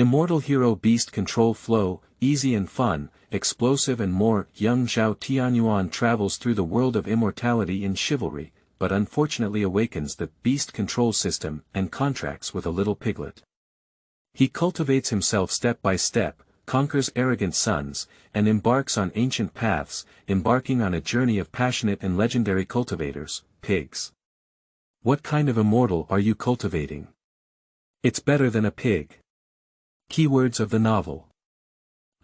Immortal hero beast control flow, easy and fun, explosive and more. Young Zhao Tianyuan travels through the world of immortality in chivalry, but unfortunately awakens the beast control system and contracts with a little piglet. He cultivates himself step by step, conquers arrogant sons, and embarks on ancient paths, embarking on a journey of passionate and legendary cultivators, pigs. What kind of immortal are you cultivating? It's better than a pig. Keywords of the novel.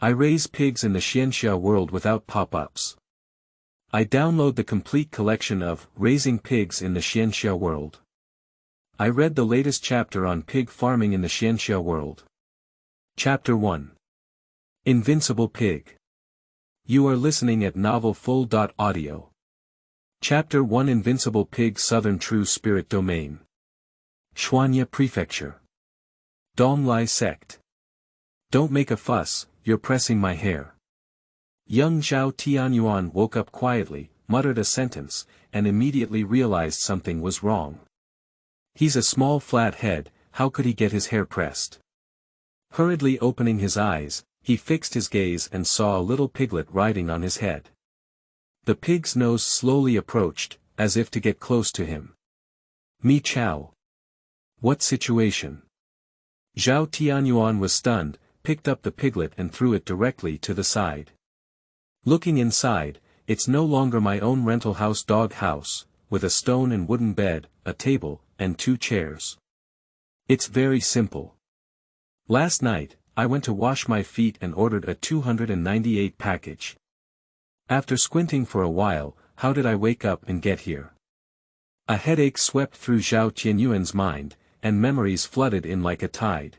I raise pigs in the Xianxia world without pop-ups. I download the complete collection of Raising Pigs in the Xianxia world. I read the latest chapter on pig farming in the Xianxia world. Chapter 1. Invincible Pig. You are listening at novelfull.audio. Chapter 1 Invincible Pig Southern True Spirit Domain. Shuanya Prefecture. Donglai Sect. Don't make a fuss, you're pressing my hair. Young Zhao Tianyuan woke up quietly, muttered a sentence, and immediately realized something was wrong. He's a small flat head, how could he get his hair pressed? Hurriedly opening his eyes, he fixed his gaze and saw a little piglet riding on his head. The pig's nose slowly approached, as if to get close to him. Me chow. What situation? Zhao Tianyuan was stunned, picked up the piglet and threw it directly to the side. Looking inside, it's no longer my own rental house dog house, with a stone and wooden bed, a table, and 2 chairs. It's very simple. Last night, I went to wash my feet and ordered a 298 package. After squinting for a while, how did I wake up and get here? A headache swept through Zhao Tianyuan's mind, and memories flooded in like a tide.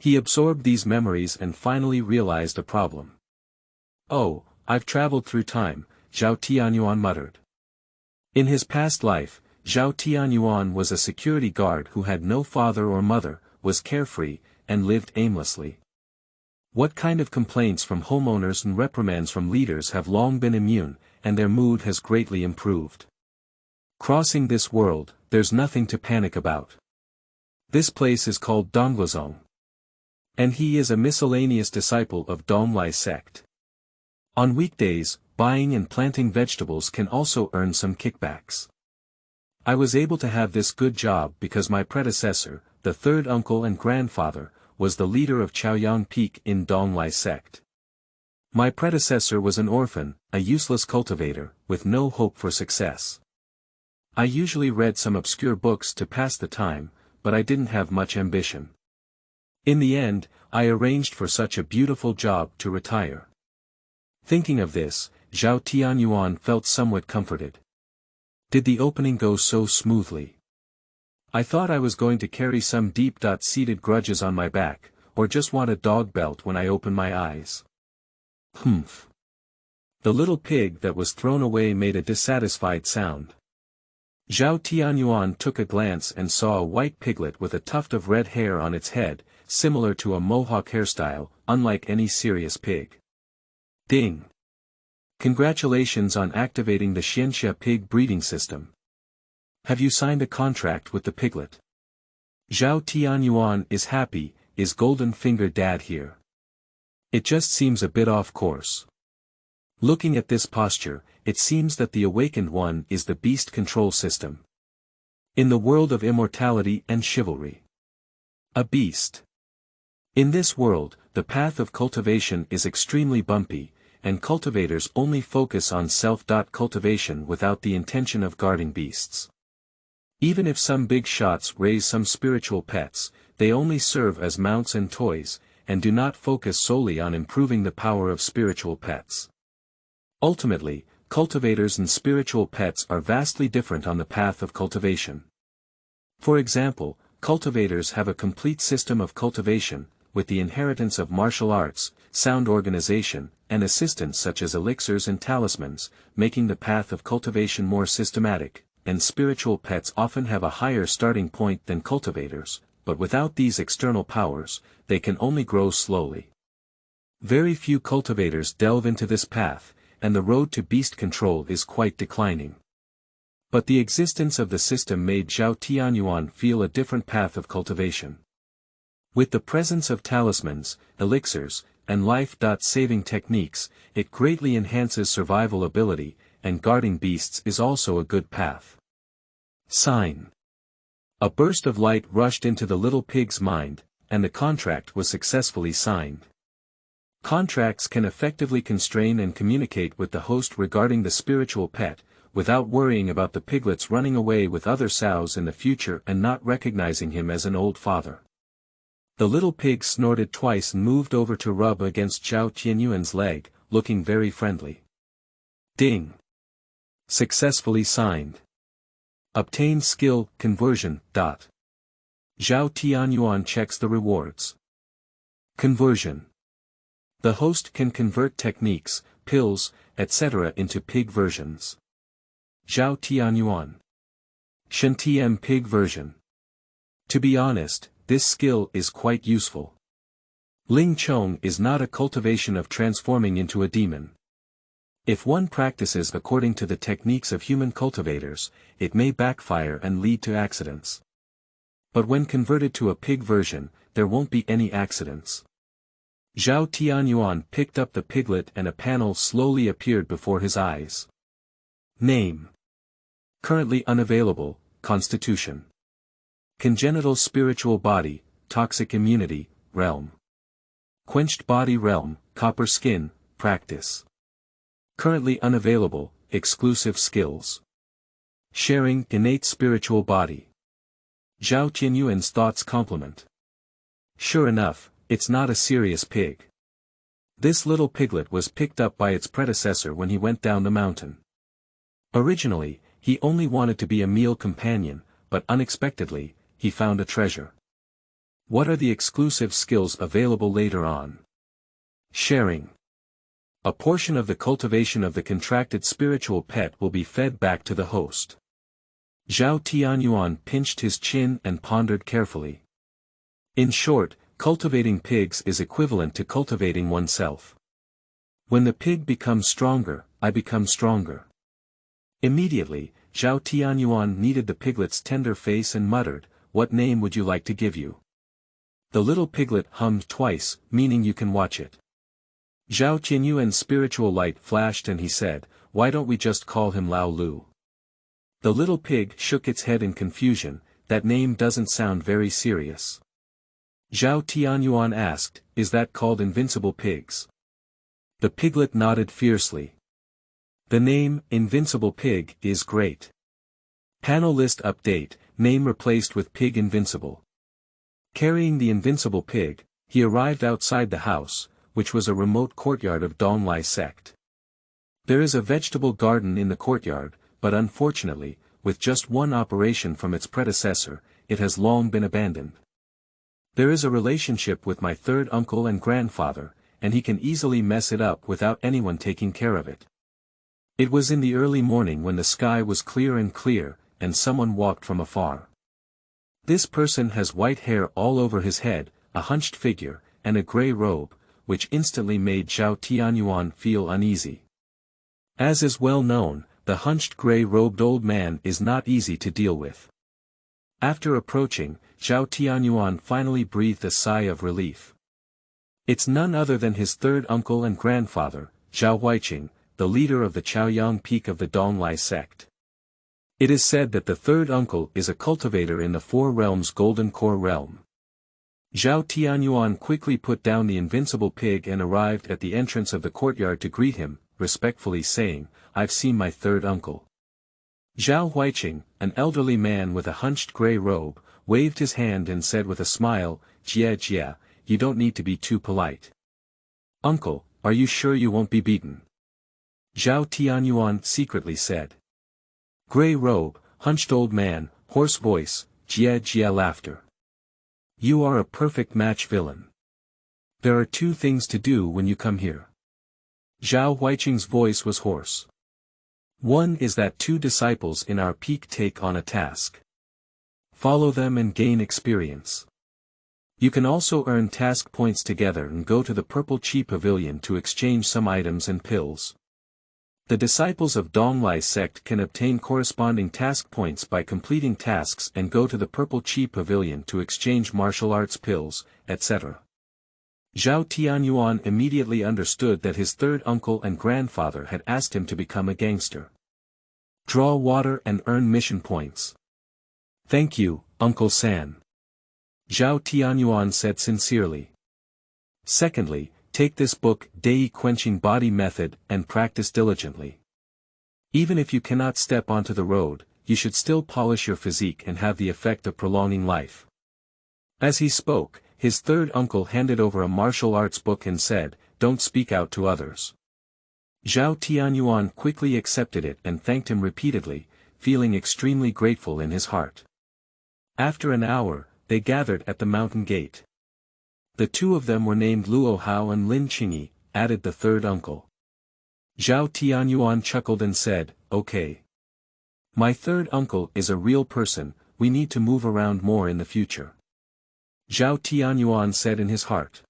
He absorbed these memories and finally realized a problem. Oh, I've traveled through time, Zhao Tianyuan muttered. In his past life, Zhao Tianyuan was a security guard who had no father or mother, was carefree, and lived aimlessly. What kind of complaints from homeowners and reprimands from leaders have long been immune, and their mood has greatly improved. Crossing this world, there's nothing to panic about. This place is called Donglazong. And he is a miscellaneous disciple of Donglai sect. On weekdays, buying and planting vegetables can also earn some kickbacks. I was able to have this good job because my predecessor, the third uncle and grandfather, was the leader of Chaoyang Peak in Donglai sect. My predecessor was an orphan, a useless cultivator, with no hope for success. I usually read some obscure books to pass the time, but I didn't have much ambition. In the end, I arranged for such a beautiful job to retire. Thinking of this, Zhao Tianyuan felt somewhat comforted. Did the opening go so smoothly? I thought I was going to carry some deep-seated grudges on my back, or just want a dog belt when I open my eyes. Humph. The little pig that was thrown away made a dissatisfied sound. Zhao Tianyuan took a glance and saw a white piglet with a tuft of red hair on its head, similar to a mohawk hairstyle, unlike any serious pig. Ding! Congratulations on activating the Xianxia pig breeding system. Have you signed a contract with the piglet? Zhao Tianyuan is happy, is Golden Finger Dad here? It just seems a bit off course. Looking at this posture, it seems that the awakened one is the beast control system. In the world of immortality and chivalry. A beast. In this world, the path of cultivation is extremely bumpy, and cultivators only focus on self-cultivation without the intention of guarding beasts. Even if some big shots raise some spiritual pets, they only serve as mounts and toys, and do not focus solely on improving the power of spiritual pets. Ultimately, cultivators and spiritual pets are vastly different on the path of cultivation. For example, cultivators have a complete system of cultivation, with the inheritance of martial arts, sound organization, and assistance such as elixirs and talismans, making the path of cultivation more systematic, and spiritual pets often have a higher starting point than cultivators, but without these external powers, they can only grow slowly. Very few cultivators delve into this path, and the road to beast control is quite declining. But the existence of the system made Zhao Tianyuan feel a different path of cultivation. With the presence of talismans, elixirs, and life-saving techniques, it greatly enhances survival ability, and guarding beasts is also a good path. Sign. A burst of light rushed into the little pig's mind, and the contract was successfully signed. Contracts can effectively constrain and communicate with the host regarding the spiritual pet, without worrying about the piglets running away with other sows in the future and not recognizing him as an old father. The little pig snorted twice and moved over to rub against Zhao Tianyuan's leg, looking very friendly. Ding! Successfully signed. Obtained skill, conversion. Zhao Tianyuan checks the rewards. Conversion. The host can convert techniques, pills, etc. into pig versions. Zhao Tianyuan. Shantiem pig version. To be honest, this skill is quite useful. Ling Chong is not a cultivation of transforming into a demon. If one practices according to the techniques of human cultivators, it may backfire and lead to accidents. But when converted to a pig version, there won't be any accidents. Zhao Tianyuan picked up the piglet and a panel slowly appeared before his eyes. Name. Currently unavailable, Constitution. Congenital spiritual body, toxic immunity, realm. Quenched body realm, copper skin, practice. Currently unavailable, exclusive skills. Sharing innate spiritual body. Zhao Tianyuan's thoughts complement. Sure enough, it's not a serious pig. This little piglet was picked up by its predecessor when he went down the mountain. Originally, he only wanted to be a meal companion, but unexpectedly, he found a treasure. What are the exclusive skills available later on? Sharing. A portion of the cultivation of the contracted spiritual pet will be fed back to the host. Zhao Tianyuan pinched his chin and pondered carefully. In short, cultivating pigs is equivalent to cultivating oneself. When the pig becomes stronger, I become stronger. Immediately, Zhao Tianyuan kneaded the piglet's tender face and muttered, "What name would you like to give you?" The little piglet hummed twice, meaning you can watch it. Zhao Tianyuan's spiritual light flashed and he said, "Why don't we just call him Lao Lu?" The little pig shook its head in confusion, "That name doesn't sound very serious." Zhao Tianyuan asked, "Is that called Invincible Pigs?" The piglet nodded fiercely. The name, Invincible Pig, is great. Panel list update, name replaced with Pig Invincible. Carrying the Invincible Pig, he arrived outside the house, which was a remote courtyard of Donglai sect. There is a vegetable garden in the courtyard, but unfortunately, with just one operation from its predecessor, it has long been abandoned. There is a relationship with my third uncle and grandfather, and he can easily mess it up without anyone taking care of it. It was in the early morning when the sky was clear, and someone walked from afar. This person has white hair all over his head, a hunched figure, and a grey robe, which instantly made Zhao Tianyuan feel uneasy. As is well known, the hunched grey-robed old man is not easy to deal with. After approaching, Zhao Tianyuan finally breathed a sigh of relief. It's none other than his third uncle and grandfather, Zhao Huiqing, the leader of the Chaoyang Peak of the Donglai sect. It is said that the third uncle is a cultivator in the Four Realms Golden Core realm. Zhao Tianyuan quickly put down the Invincible Pig and arrived at the entrance of the courtyard to greet him, respectfully saying, "I've seen my third uncle." Zhao Huiqing, an elderly man with a hunched grey robe, waved his hand and said with a smile, "Jia Jia, you don't need to be too polite." "Uncle, are you sure you won't be beaten?" Zhao Tianyuan secretly said. Grey robe, hunched old man, hoarse voice, Jia Jia laughter. "You are a perfect match, villain. There are two things to do when you come here." Zhao Huiqing's voice was hoarse. "One is that two disciples in our peak take on a task. Follow them and gain experience. You can also earn task points together and go to the Purple Chi Pavilion to exchange some items and pills. The disciples of Donglai sect can obtain corresponding task points by completing tasks and go to the Purple Chi Pavilion to exchange martial arts pills, etc. Zhao Tianyuan immediately understood that his third uncle and grandfather had asked him to become a gangster. Draw water and earn mission points. Thank you, Uncle San. Zhao Tianyuan said sincerely. Secondly, take this book, Dei Quenching Body Method, and practice diligently. Even if you cannot step onto the road, you should still polish your physique and have the effect of prolonging life. As he spoke, his third uncle handed over a martial arts book and said, "Don't speak out to others." Zhao Tianyuan quickly accepted it and thanked him repeatedly, feeling extremely grateful in his heart. After an hour, they gathered at the mountain gate. The two of them were named Luo Hao and Lin Qingyi, added the third uncle. Zhao Tianyuan chuckled and said, "Okay. My third uncle is a real person, we need to move around more in the future." Zhao Tianyuan said in his heart.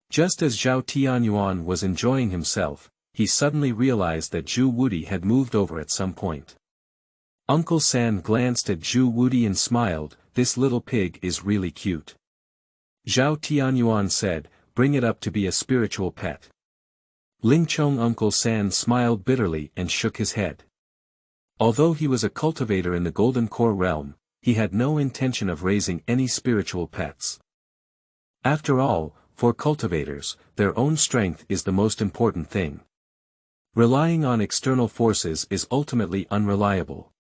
Just as Zhao Tianyuan was enjoying himself, he suddenly realized that Zhu Wudi had moved over at some point. Uncle San glanced at Zhu Wudi and smiled, "This little pig is really cute." Zhao Tianyuan said, "Bring it up to be a spiritual pet." Ling Chong Uncle San smiled bitterly and shook his head. Although he was a cultivator in the Golden Core realm, he had no intention of raising any spiritual pets. After all, for cultivators, their own strength is the most important thing. Relying on external forces is ultimately unreliable.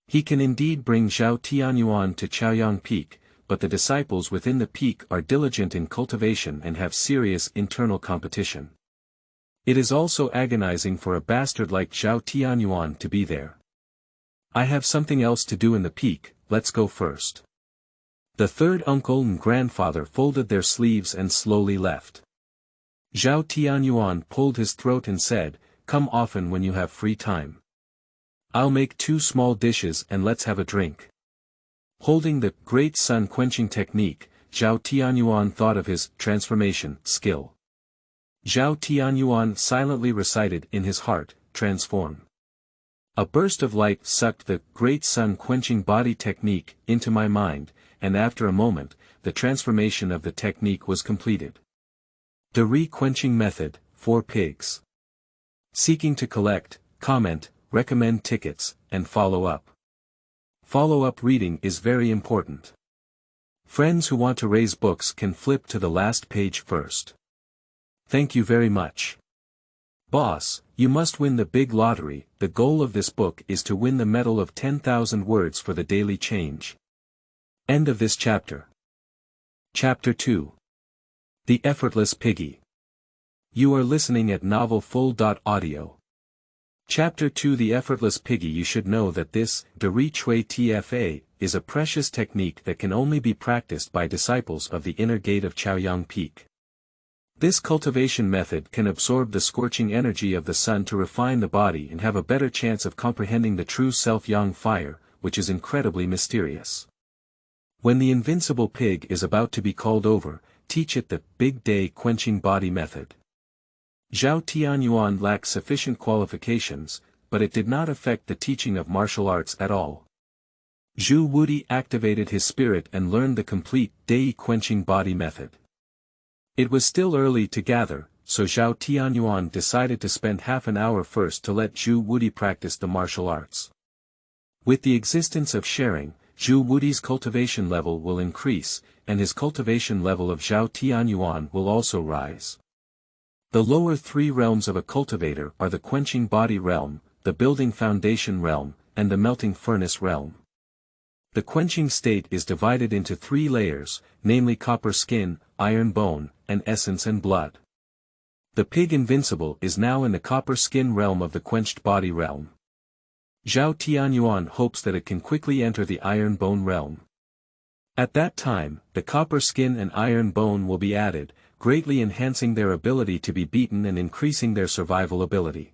He can indeed bring Zhao Tianyuan to Chaoyang Peak, but the disciples within the peak are diligent in cultivation and have serious internal competition. It is also agonizing for a bastard like Zhao Tianyuan to be there. "I have something else to do in the peak, let's go first." The third uncle and grandfather folded their sleeves and slowly left. Zhao Tianyuan pulled his throat and said, "Come often when you have free time. I'll make 2 small dishes and let's have a drink." Holding the great sun quenching technique, Zhao Tianyuan thought of his transformation skill. Zhao Tianyuan silently recited in his heart, "Transform." A burst of light sucked the great sun quenching body technique into my mind, and after a moment, the transformation of the technique was completed. The re-quenching method, 4 pigs. Seeking to collect, comment, recommend tickets, and follow up. Follow-up reading is very important. Friends who want to raise books can flip to the last page first. Thank you very much. Boss, you must win the big lottery. The goal of this book is to win the medal of 10,000 words for the daily change. End of this chapter. Chapter 2. The Effortless Piggy. You are listening at novelfull.audio. Chapter 2 The Effortless Piggy. You should know that this, Dari Chui Tfa, is a precious technique that can only be practiced by disciples of the inner gate of Chaoyang Peak. This cultivation method can absorb the scorching energy of the sun to refine the body and have a better chance of comprehending the true self-yang fire, which is incredibly mysterious. When the Invincible Pig is about to be called over, teach it the Big Day Quenching Body Method. Zhao Tianyuan lacked sufficient qualifications, but it did not affect the teaching of martial arts at all. Zhu Wudi activated his spirit and learned the complete Dei Quenching Body Method. It was still early to gather, so Zhao Tianyuan decided to spend half an hour first to let Zhu Wudi practice the martial arts. With the existence of sharing, Zhu Wudi's cultivation level will increase, and his cultivation level of Zhao Tianyuan will also rise. The lower 3 realms of a cultivator are the quenching body realm, the building foundation realm, and the melting furnace realm. The quenching state is divided into 3 layers, namely copper skin, iron bone, and essence and blood. The pig Invincible is now in the copper skin realm of the quenched body realm. Zhao Tianyuan hopes that it can quickly enter the iron bone realm. At that time, the copper skin and iron bone will be added, greatly enhancing their ability to be beaten and increasing their survival ability.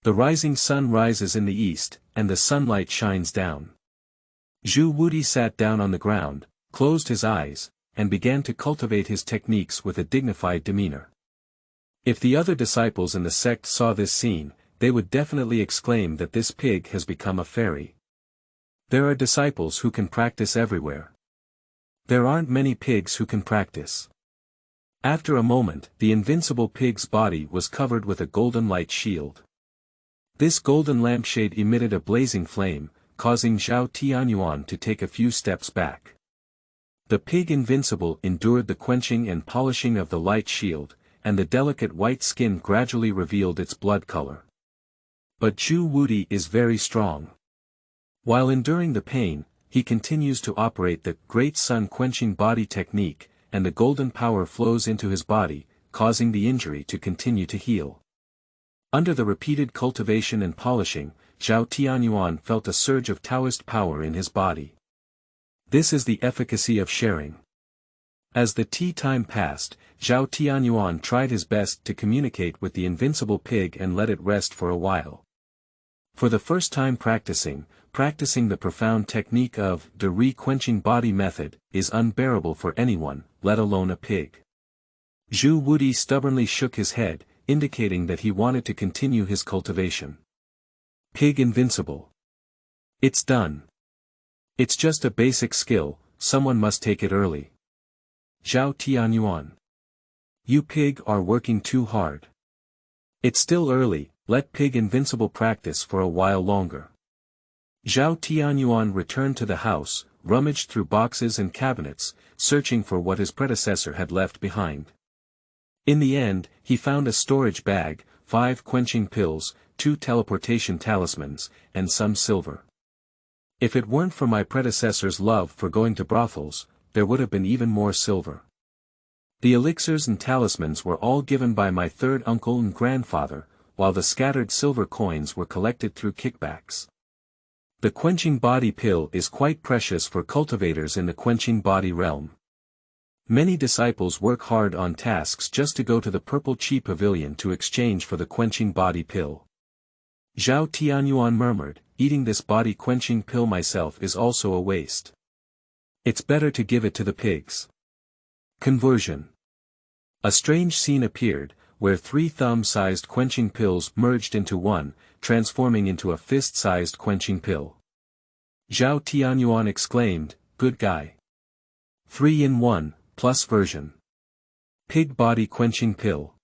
The rising sun rises in the east, and the sunlight shines down. Zhu Wudi sat down on the ground, closed his eyes, and began to cultivate his techniques with a dignified demeanor. If the other disciples in the sect saw this scene, they would definitely exclaim that this pig has become a fairy. There are disciples who can practice everywhere. There aren't many pigs who can practice. After a moment, the invincible pig's body was covered with a golden light shield. This golden lampshade emitted a blazing flame, causing Zhao Tianyuan to take a few steps back. The pig invincible endured the quenching and polishing of the light shield, and the delicate white skin gradually revealed its blood color. But Zhu Wudi is very strong. While enduring the pain, he continues to operate the Great Sun quenching body technique, and the golden power flows into his body, causing the injury to continue to heal. Under the repeated cultivation and polishing, Zhao Tianyuan felt a surge of Taoist power in his body. This is the efficacy of sharing. As the tea time passed, Zhao Tianyuan tried his best to communicate with the invincible pig and let it rest for a while. For the first time practicing the profound technique of the re-quenching body method is unbearable for anyone, let alone a pig. Zhu Wudi stubbornly shook his head, indicating that he wanted to continue his cultivation. Pig invincible. It's done. It's just a basic skill, someone must take it early. Zhao Tianyuan. You pig are working too hard. It's still early, let pig invincible practice for a while longer. Zhao Tianyuan returned to the house, rummaged through boxes and cabinets, searching for what his predecessor had left behind. In the end, he found a storage bag, 5 quenching pills, 2 teleportation talismans, and some silver. If it weren't for my predecessor's love for going to brothels, there would have been even more silver. The elixirs and talismans were all given by my third uncle and grandfather, while the scattered silver coins were collected through kickbacks. The quenching body pill is quite precious for cultivators in the quenching body realm. Many disciples work hard on tasks just to go to the purple chi pavilion to exchange for the quenching body pill. Zhao Tianyuan murmured, eating this body quenching pill myself is also a waste. It's better to give it to the pigs. Conversion. A strange scene appeared, where 3 thumb-sized quenching pills merged into one, transforming into a fist-sized quenching pill. Zhao Tianyuan exclaimed, good guy. 3-in-1, plus version. Pig body quenching pill.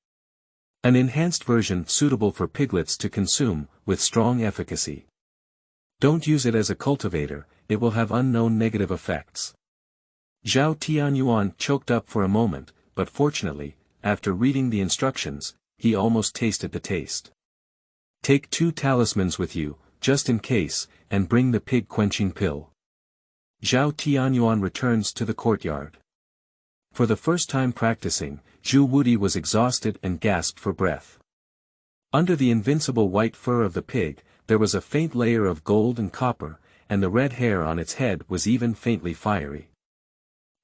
An enhanced version suitable for piglets to consume, with strong efficacy. Don't use it as a cultivator, it will have unknown negative effects. Zhao Tianyuan choked up for a moment, but fortunately, after reading the instructions, he almost tasted the taste. Take 2 talismans with you, just in case, and bring the pig quenching pill. Zhao Tianyuan returns to the courtyard. For the first time practicing, Zhu Wudi was exhausted and gasped for breath. Under the invincible white fur of the pig, there was a faint layer of gold and copper, and the red hair on its head was even faintly fiery.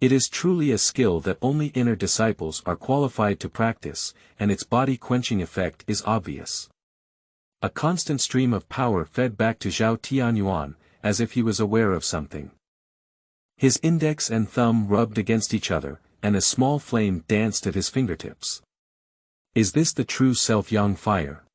It is truly a skill that only inner disciples are qualified to practice, and its body-quenching effect is obvious. A constant stream of power fed back to Zhao Tianyuan, as if he was aware of something. His index and thumb rubbed against each other, and a small flame danced at his fingertips. Is this the true self-yang fire?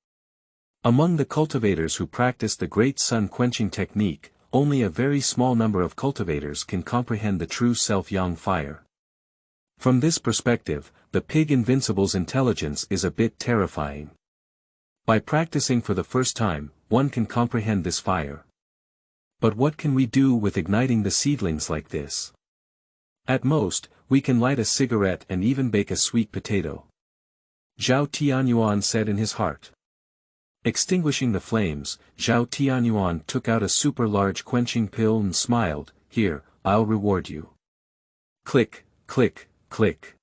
Among the cultivators who practice the Great Sun quenching technique, only a very small number of cultivators can comprehend the true self-yang fire. From this perspective, the pig invincible's intelligence is a bit terrifying. By practicing for the first time, one can comprehend this fire. But what can we do with igniting the seedlings like this? At most, we can light a cigarette and even bake a sweet potato. Zhao Tianyuan said in his heart. Extinguishing the flames, Zhao Tianyuan took out a super-large quenching pill and smiled, here, I'll reward you. Click, click, click.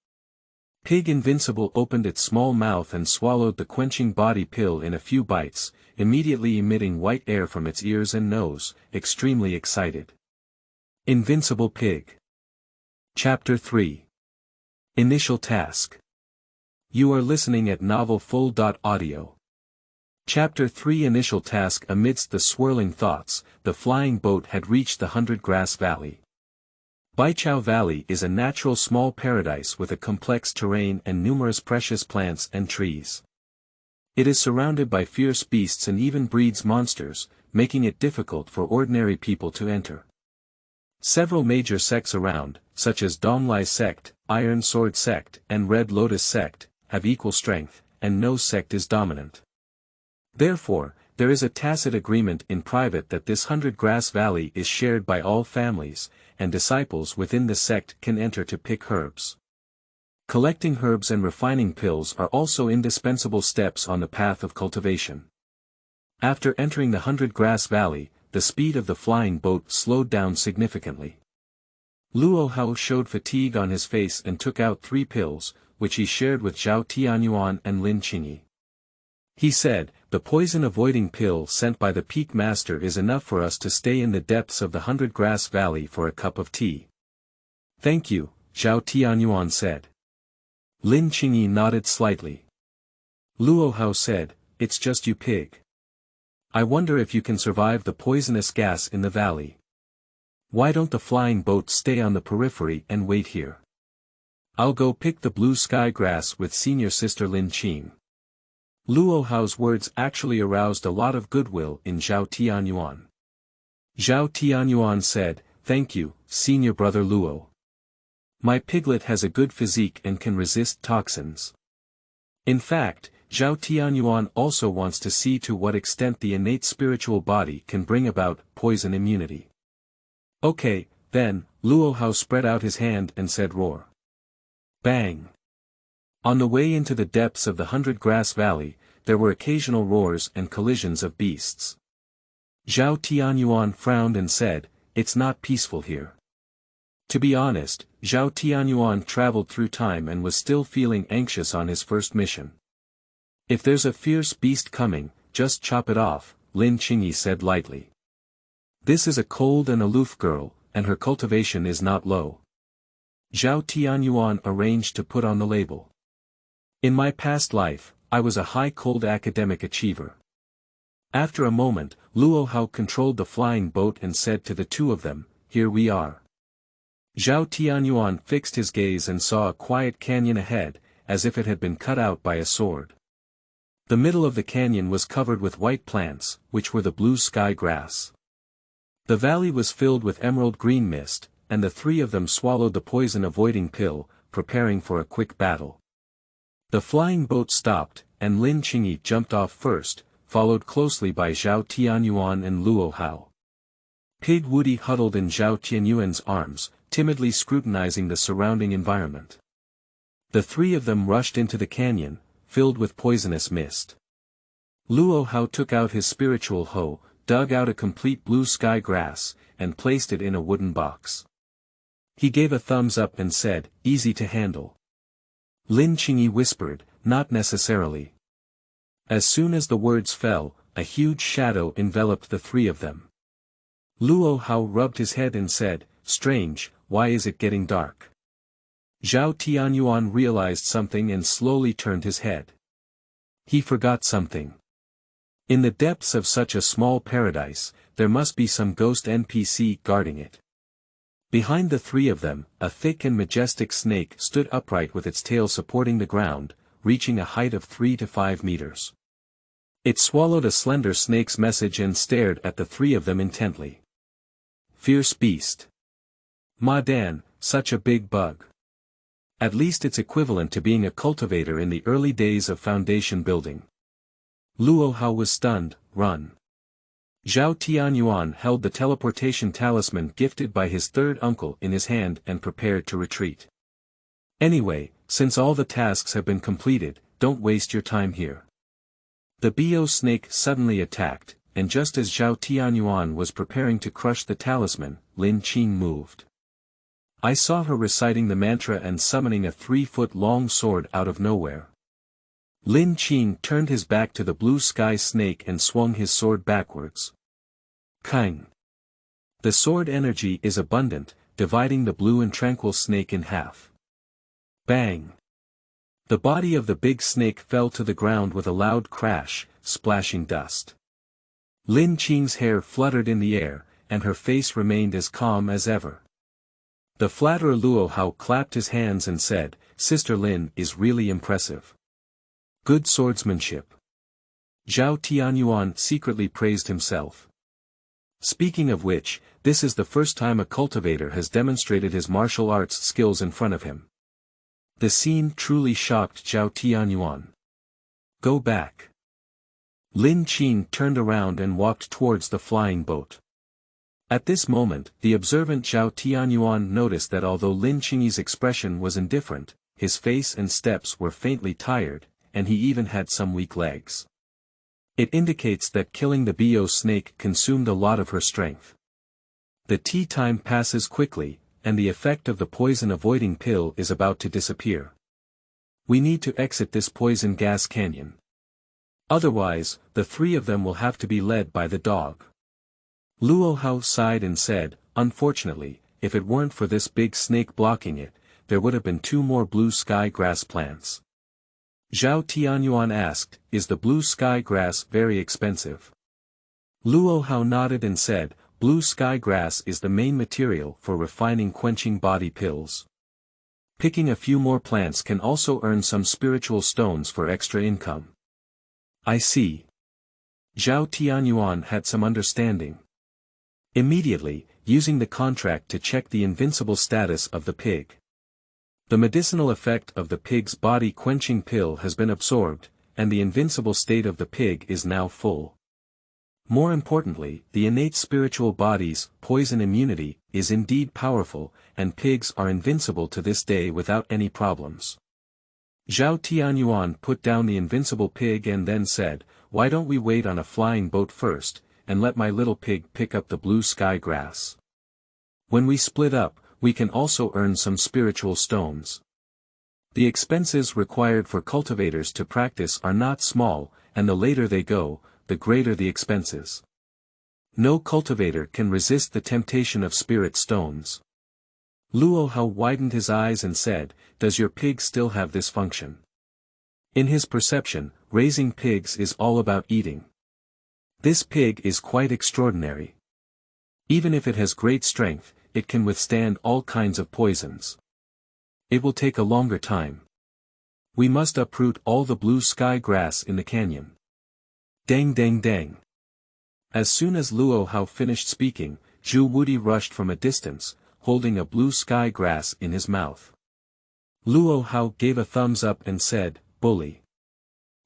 Pig Invincible opened its small mouth and swallowed the quenching body pill in a few bites, immediately emitting white air from its ears and nose, extremely excited. Invincible Pig. Chapter 3. Initial Task. You are listening at novelfull.audio. Chapter 3 Initial Task. Amidst the swirling thoughts, the flying boat had reached the 100-grass valley. Baichao Valley is a natural small paradise with a complex terrain and numerous precious plants and trees. It is surrounded by fierce beasts and even breeds monsters, making it difficult for ordinary people to enter. Several major sects around, such as Donglai sect, Iron Sword sect, and Red Lotus sect, have equal strength, and no sect is dominant. Therefore, there is a tacit agreement in private that this 100-grass valley is shared by all families, and disciples within the sect can enter to pick herbs. Collecting herbs and refining pills are also indispensable steps on the path of cultivation. After entering the 100-grass valley, the speed of the flying boat slowed down significantly. Luo Hao showed fatigue on his face and took out 3 pills, which he shared with Zhao Tianyuan and Lin Qingyi. He said, "The poison-avoiding pill sent by the Peak Master is enough for us to stay in the depths of the 100-grass valley for a cup of tea." "Thank you," Zhao Tianyuan said. Lin Qingyi nodded slightly. Luo Hao said, "It's just you, Pig. I wonder if you can survive the poisonous gas in the valley. Why don't the flying boat stay on the periphery and wait here? I'll go pick the blue sky grass with senior sister Lin Qing." Luo Hao's words actually aroused a lot of goodwill in Zhao Tianyuan. Zhao Tianyuan said, "Thank you, senior brother Luo. My piglet has a good physique and can resist toxins." In fact, Zhao Tianyuan also wants to see to what extent the innate spiritual body can bring about poison immunity. "Okay, then," Luo Hao spread out his hand and said, "Roar." Bang! On the way into the depths of the 100-grass valley, there were occasional roars and collisions of beasts. Zhao Tianyuan frowned and said, "It's not peaceful here." To be honest, Zhao Tianyuan traveled through time and was still feeling anxious on his first mission. "If there's a fierce beast coming, just chop it off," Lin Qingyi said lightly. "This is a cold and aloof girl, and her cultivation is not low." Zhao Tianyuan arranged to put on the label. "In my past life, I was a high-cold academic achiever." After a moment, Luo Hao controlled the flying boat and said to the two of them, "Here we are." Zhao Tianyuan fixed his gaze and saw a quiet canyon ahead, as if it had been cut out by a sword. The middle of the canyon was covered with white plants, which were the blue sky grass. The valley was filled with emerald green mist, and the 3 of them swallowed the poison-avoiding pill, preparing for a quick battle. The flying boat stopped, and Lin Qingyi jumped off first, followed closely by Zhao Tianyuan and Luo Hao. Pig Woody huddled in Zhao Tianyuan's arms, timidly scrutinizing the surrounding environment. The 3 of them rushed into the canyon, filled with poisonous mist. Luo Hao took out his spiritual hoe, dug out a complete blue sky grass, and placed it in a wooden box. He gave a thumbs up and said, "Easy to handle." Lin Qingyi whispered, "Not necessarily." As soon as the words fell, a huge shadow enveloped the 3 of them. Luo Hao rubbed his head and said, "Strange, why is it getting dark?" Zhao Tianyuan realized something and slowly turned his head. He forgot something. In the depths of such a small paradise, there must be some ghost NPC guarding it. Behind the 3 of them, a thick and majestic snake stood upright with its tail supporting the ground, reaching a height of 3 to 5 meters. It swallowed a slender snake's message and stared at the 3 of them intently. "Fierce beast. Ma Dan, such a big bug. At least it's equivalent to being a cultivator in the early days of foundation building." Luo Hao was stunned. "Run." Zhao Tianyuan held the teleportation talisman gifted by his 3rd uncle in his hand and prepared to retreat. "Anyway, since all the tasks have been completed, don't waste your time here." The Bo snake suddenly attacked, and just as Zhao Tianyuan was preparing to crush the talisman, Lin Qing moved. I saw her reciting the mantra and summoning a 3-foot-long sword out of nowhere. Lin Qing turned his back to the blue sky snake and swung his sword backwards. Kang. The sword energy is abundant, dividing the blue and tranquil snake in half. Bang. The body of the big snake fell to the ground with a loud crash, splashing dust. Lin Qing's hair fluttered in the air, and her face remained as calm as ever. The flatterer Luo Hao clapped his hands and said, "Sister Lin is really impressive. Good swordsmanship. Zhao Tianyuan secretly praised himself. Speaking of which, this is the first time a cultivator has demonstrated his martial arts skills in front of him. The scene truly shocked Zhao Tianyuan. Go back. Lin Qin turned around and walked towards the flying boat. At this moment, the observant Zhao Tianyuan noticed that although Lin Qin's expression was indifferent, his face and steps were faintly tired, and he even had some weak legs. It indicates that killing the Bo snake consumed a lot of her strength. The tea time passes quickly, and the effect of the poison-avoiding pill is about to disappear. We need to exit this poison gas canyon. Otherwise, the three of them will have to be led by the dog. Luo Hao sighed and said, unfortunately, if it weren't for this big snake blocking it, there would have been 2 more blue sky grass plants. Zhao Tianyuan asked, is the blue sky grass very expensive? Luo Hao nodded and said, blue sky grass is the main material for refining quenching body pills. Picking a few more plants can also earn some spiritual stones for extra income. I see. Zhao Tianyuan had some understanding. Immediately, using the contract to check the invincible status of the pig. The medicinal effect of the pig's body quenching pill has been absorbed, and the invincible state of the pig is now full. More importantly, the innate spiritual body's poison immunity is indeed powerful, and pigs are invincible to this day without any problems. Zhao Tianyuan put down the invincible pig and then said, why don't we wait on a flying boat first, and let my little pig pick up the blue sky grass? When we split up, we can also earn some spiritual stones. The expenses required for cultivators to practice are not small, and the later they go, the greater the expenses. No cultivator can resist the temptation of spirit stones. Luo Hao widened his eyes and said, does your pig still have this function? In his perception, raising pigs is all about eating. This pig is quite extraordinary. Even if it has great strength, it can withstand all kinds of poisons. It will take a longer time. We must uproot all the blue sky grass in the canyon. Dang dang dang. As soon as Luo Hao finished speaking, Zhu Wudi rushed from a distance, holding a blue sky grass in his mouth. Luo Hao gave a thumbs up and said, bully.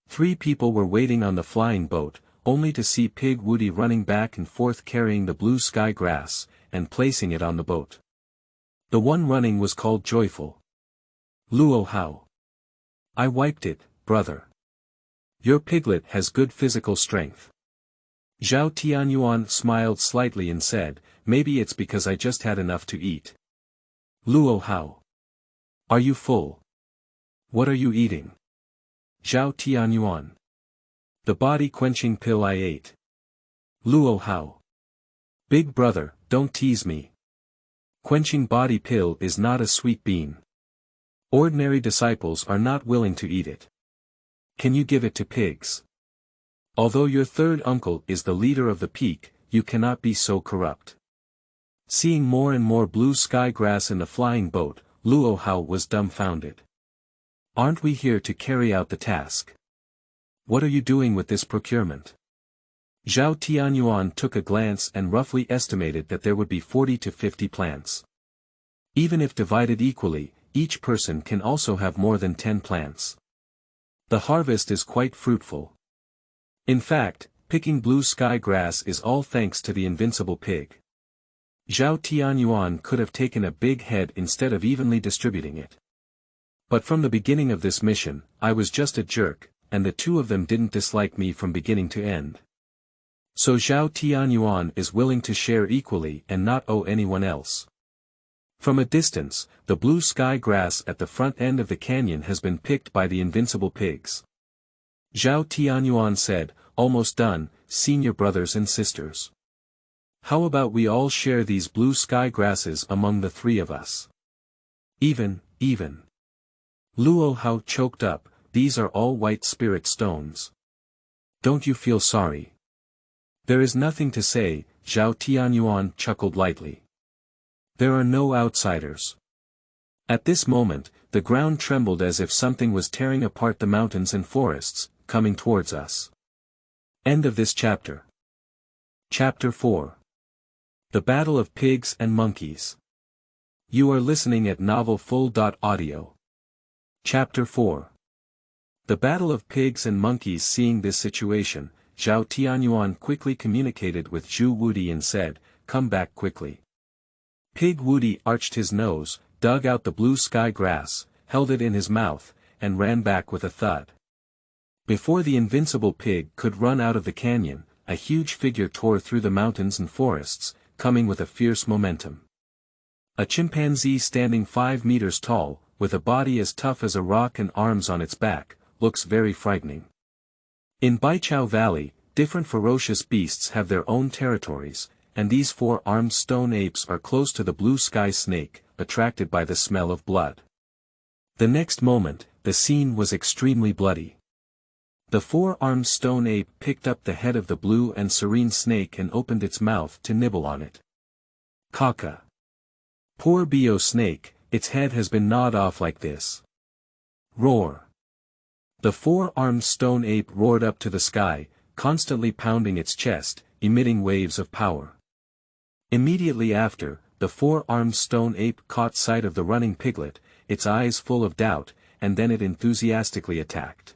3 people were waiting on the flying boat, only to see Pig Wudi running back and forth carrying the blue sky grass, and placing it on the boat. The one running was called Joyful. Luo Hao. I wiped it, brother. Your piglet has good physical strength. Zhao Tianyuan smiled slightly and said, maybe it's because I just had enough to eat. Luo Hao. Are you full? What are you eating? Zhao Tianyuan. The body-quenching pill I ate. Luo Hao. Big brother, don't tease me. Quenching body pill is not a sweet bean. Ordinary disciples are not willing to eat it. Can you give it to pigs? Although your third uncle is the leader of the peak, you cannot be so corrupt. Seeing more and more blue sky grass in the flying boat, Luo Hao was dumbfounded. Aren't we here to carry out the task? What are you doing with this procurement? Zhao Tianyuan took a glance and roughly estimated that there would be 40 to 50 plants. Even if divided equally, each person can also have more than 10 plants. The harvest is quite fruitful. In fact, picking blue sky grass is all thanks to the invincible pig. Zhao Tianyuan could have taken a big head instead of evenly distributing it. But from the beginning of this mission, I was just a jerk, and the 2 of them didn't dislike me from beginning to end. So Zhao Tianyuan is willing to share equally and not owe anyone else. From a distance, the blue sky grass at the front end of the canyon has been picked by the invincible pigs. Zhao Tianyuan said, almost done, senior brothers and sisters. How about we all share these blue sky grasses among the 3 of us? Even. Luo Hao choked up, these are all white spirit stones. Don't you feel sorry? There is nothing to say, Zhao Tianyuan chuckled lightly. There are no outsiders. At this moment, the ground trembled as if something was tearing apart the mountains and forests, coming towards us. End of this chapter. Chapter 4. The Battle of Pigs and Monkeys. You are listening at novelfull.audio. Chapter 4. The Battle of Pigs and Monkeys. Seeing this situation, Zhao Tianyuan quickly communicated with Zhu Wudi and said, "Come back quickly." Pig Wudi arched his nose, dug out the blue sky grass, held it in his mouth, and ran back with a thud. Before the Invincible Pig could run out of the canyon, a huge figure tore through the mountains and forests, coming with a fierce momentum. A chimpanzee standing 5 meters tall, with a body as tough as a rock and arms on its back, looks very frightening. In Baichao Valley, different ferocious beasts have their own territories, and these 4-armed stone apes are close to the blue sky snake, attracted by the smell of blood. The next moment, the scene was extremely bloody. The 4-armed stone ape picked up the head of the blue and serene snake and opened its mouth to nibble on it. Caca. Poor Bio snake, its head has been gnawed off like this. Roar. The 4-armed stone ape roared up to the sky, constantly pounding its chest, emitting waves of power. Immediately after, the 4-armed stone ape caught sight of the running piglet, its eyes full of doubt, and then it enthusiastically attacked.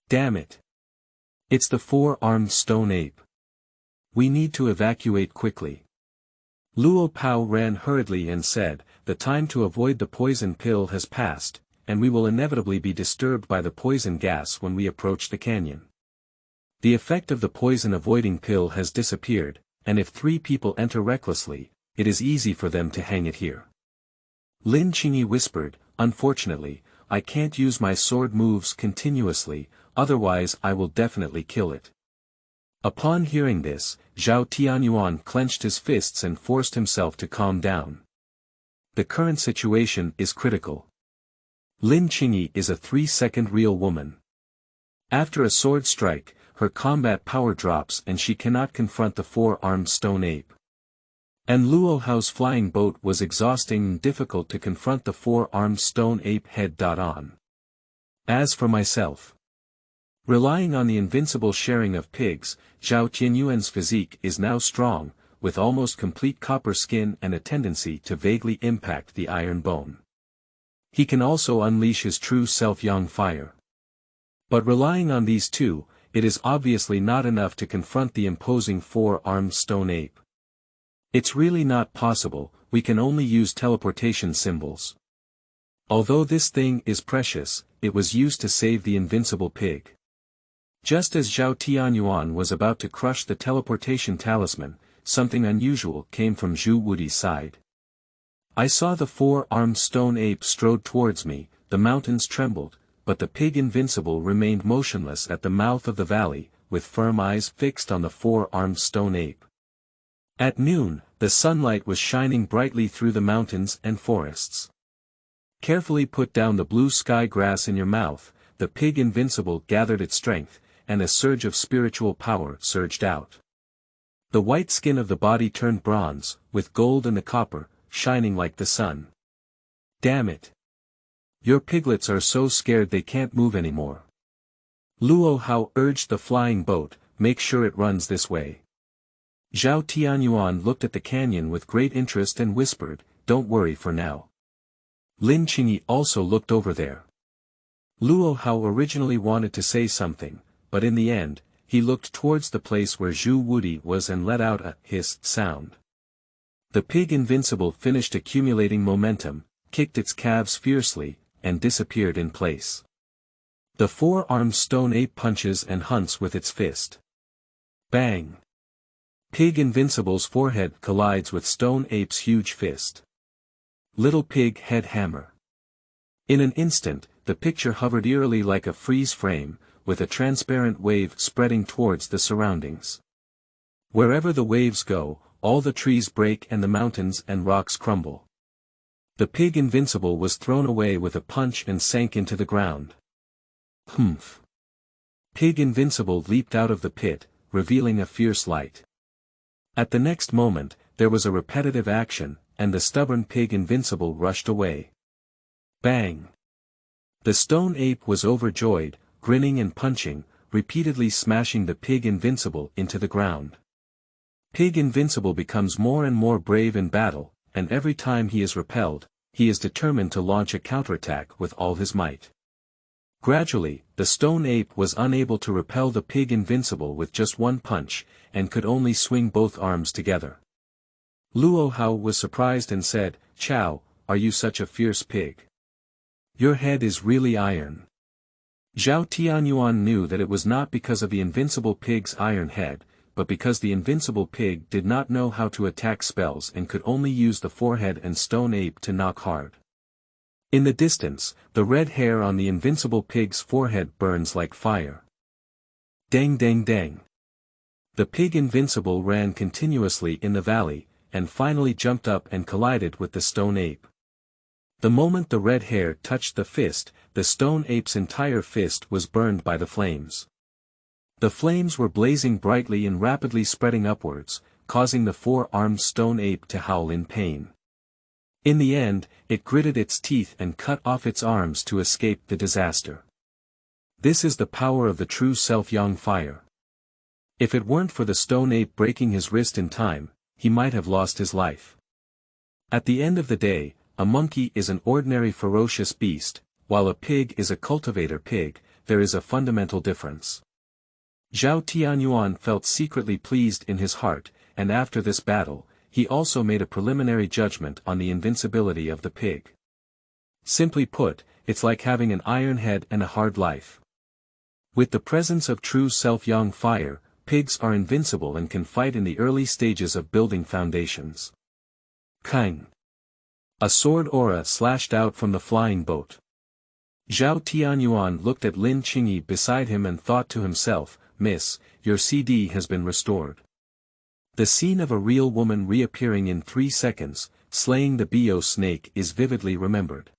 Damn it! It's the 4-armed stone ape. We need to evacuate quickly. Luo Pao ran hurriedly and said, "The time to avoid the poison pill has passed, and we will inevitably be disturbed by the poison gas when we approach the canyon. The effect of the poison-avoiding pill has disappeared, and if 3 people enter recklessly, it is easy for them to hang it here." Lin Qingyi whispered, "Unfortunately, I can't use my sword moves continuously, otherwise I will definitely kill it." Upon hearing this, Zhao Tianyuan clenched his fists and forced himself to calm down. The current situation is critical. Lin Qingyi is a 3-second real woman. After a sword strike, her combat power drops and she cannot confront the 4-armed stone ape. And Luo Hao's flying boat was exhausting and difficult to confront the 4-armed stone ape head-on. As for myself, relying on the invincible sharing of pigs, Zhao Tianyuan's physique is now strong, with almost complete copper skin and a tendency to vaguely impact the iron bone. He can also unleash his true self-yang fire. But relying on these two, it is obviously not enough to confront the imposing 4-armed stone ape. It's really not possible, we can only use teleportation symbols. Although this thing is precious, it was used to save the Invincible Pig. Just as Zhao Tianyuan was about to crush the teleportation talisman, something unusual came from Zhu Wudi's side. I saw the 4-armed stone ape strode towards me, the mountains trembled, but the pig Invincible remained motionless at the mouth of the valley, with firm eyes fixed on the 4-armed stone ape. At noon, the sunlight was shining brightly through the mountains and forests. Carefully put down the blue sky grass in your mouth, the pig Invincible gathered its strength, and a surge of spiritual power surged out. The white skin of the body turned bronze, with gold and the copper, shining like the sun. Damn it! Your piglets are so scared they can't move anymore. Luo Hao urged the flying boat, "Make sure it runs this way." Zhao Tianyuan looked at the canyon with great interest and whispered, "Don't worry for now." Lin Qingyi also looked over there. Luo Hao originally wanted to say something, but in the end, he looked towards the place where Zhu Wudi was and let out a hiss sound. The pig Invincible finished accumulating momentum, kicked its calves fiercely, and disappeared in place. The 4-armed stone ape punches and hunts with its fist. Bang! Pig Invincible's forehead collides with stone ape's huge fist. Little pig head hammer. In an instant, the picture hovered eerily like a freeze frame, with a transparent wave spreading towards the surroundings. Wherever the waves go, all the trees break and the mountains and rocks crumble. The pig Invincible was thrown away with a punch and sank into the ground. Humph! Pig Invincible leaped out of the pit, revealing a fierce light. At the next moment, there was a repetitive action, and the stubborn pig Invincible rushed away. Bang! The stone ape was overjoyed, grinning and punching, repeatedly smashing the Pig Invincible into the ground. Pig Invincible becomes more and more brave in battle, and every time he is repelled, he is determined to launch a counterattack with all his might. Gradually, the stone ape was unable to repel the Pig Invincible with just one punch, and could only swing both arms together. Luo Hao was surprised and said, "Chow, are you such a fierce pig? Your head is really iron." Zhao Tianyuan knew that it was not because of the Invincible Pig's iron head, but because the Invincible Pig did not know how to attack spells and could only use the forehead and stone ape to knock hard. In the distance, the red hair on the Invincible Pig's forehead burns like fire. Dang dang dang. The Pig Invincible ran continuously in the valley, and finally jumped up and collided with the stone ape. The moment the red hair touched the fist, the stone ape's entire fist was burned by the flames. The flames were blazing brightly and rapidly spreading upwards, causing the four-armed stone ape to howl in pain. In the end, it gritted its teeth and cut off its arms to escape the disaster. This is the power of the true self-yang fire. If it weren't for the stone ape breaking his wrist in time, he might have lost his life. At the end of the day, a monkey is an ordinary ferocious beast, while a pig is a cultivator pig. There is a fundamental difference. Zhao Tianyuan felt secretly pleased in his heart, and after this battle, he also made a preliminary judgment on the invincibility of the pig. Simply put, it's like having an iron head and a hard life. With the presence of true self-yang fire, pigs are invincible and can fight in the early stages of building foundations. Kang. A sword aura slashed out from the flying boat. Zhao Tianyuan looked at Lin Qingyi beside him and thought to himself, "Miss, your CD has been restored." The scene of a real woman reappearing in 3 seconds, slaying the Bio snake is vividly remembered.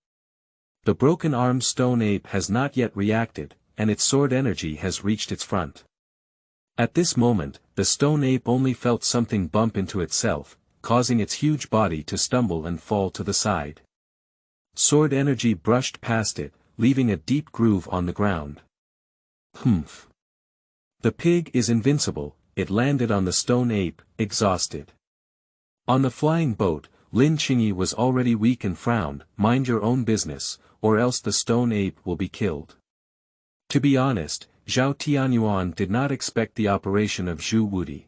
The broken-armed stone ape has not yet reacted, and its sword energy has reached its front. At this moment, the stone ape only felt something bump into itself, causing its huge body to stumble and fall to the side. Sword energy brushed past it, leaving a deep groove on the ground. Humph. The pig is invincible. It landed on the stone ape, exhausted. On the flying boat, Lin Qingyi was already weak and frowned, "Mind your own business, or else the stone ape will be killed." To be honest, Zhao Tianyuan did not expect the operation of Zhu Wudi.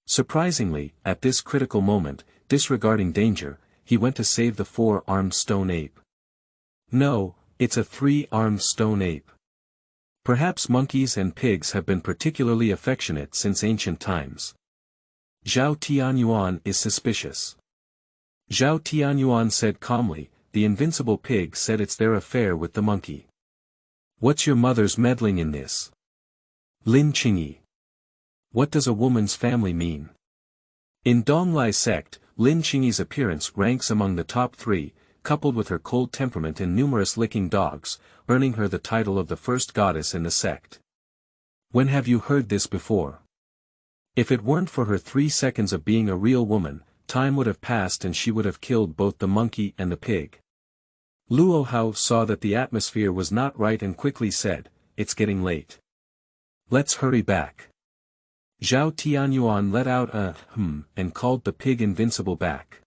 Surprisingly, at this critical moment, disregarding danger, he went to save the 4-armed stone ape. No, it's a 3-armed stone ape. Perhaps monkeys and pigs have been particularly affectionate since ancient times. Zhao Tianyuan is suspicious. Zhao Tianyuan said calmly, "The invincible pig said it's their affair with the monkey. What's your mother's meddling in this?" Lin Qingyi. What does a woman's family mean? In Donglai sect, Lin Qingyi's appearance ranks among the top 3, coupled with her cold temperament and numerous licking dogs, earning her the title of the first goddess in the sect. When have you heard this before? If it weren't for her 3 seconds of being a real woman, time would have passed and she would have killed both the monkey and the pig. Luo Hao saw that the atmosphere was not right and quickly said, "It's getting late. Let's hurry back." Zhao Tianyuan let out a and called the pig invincible back.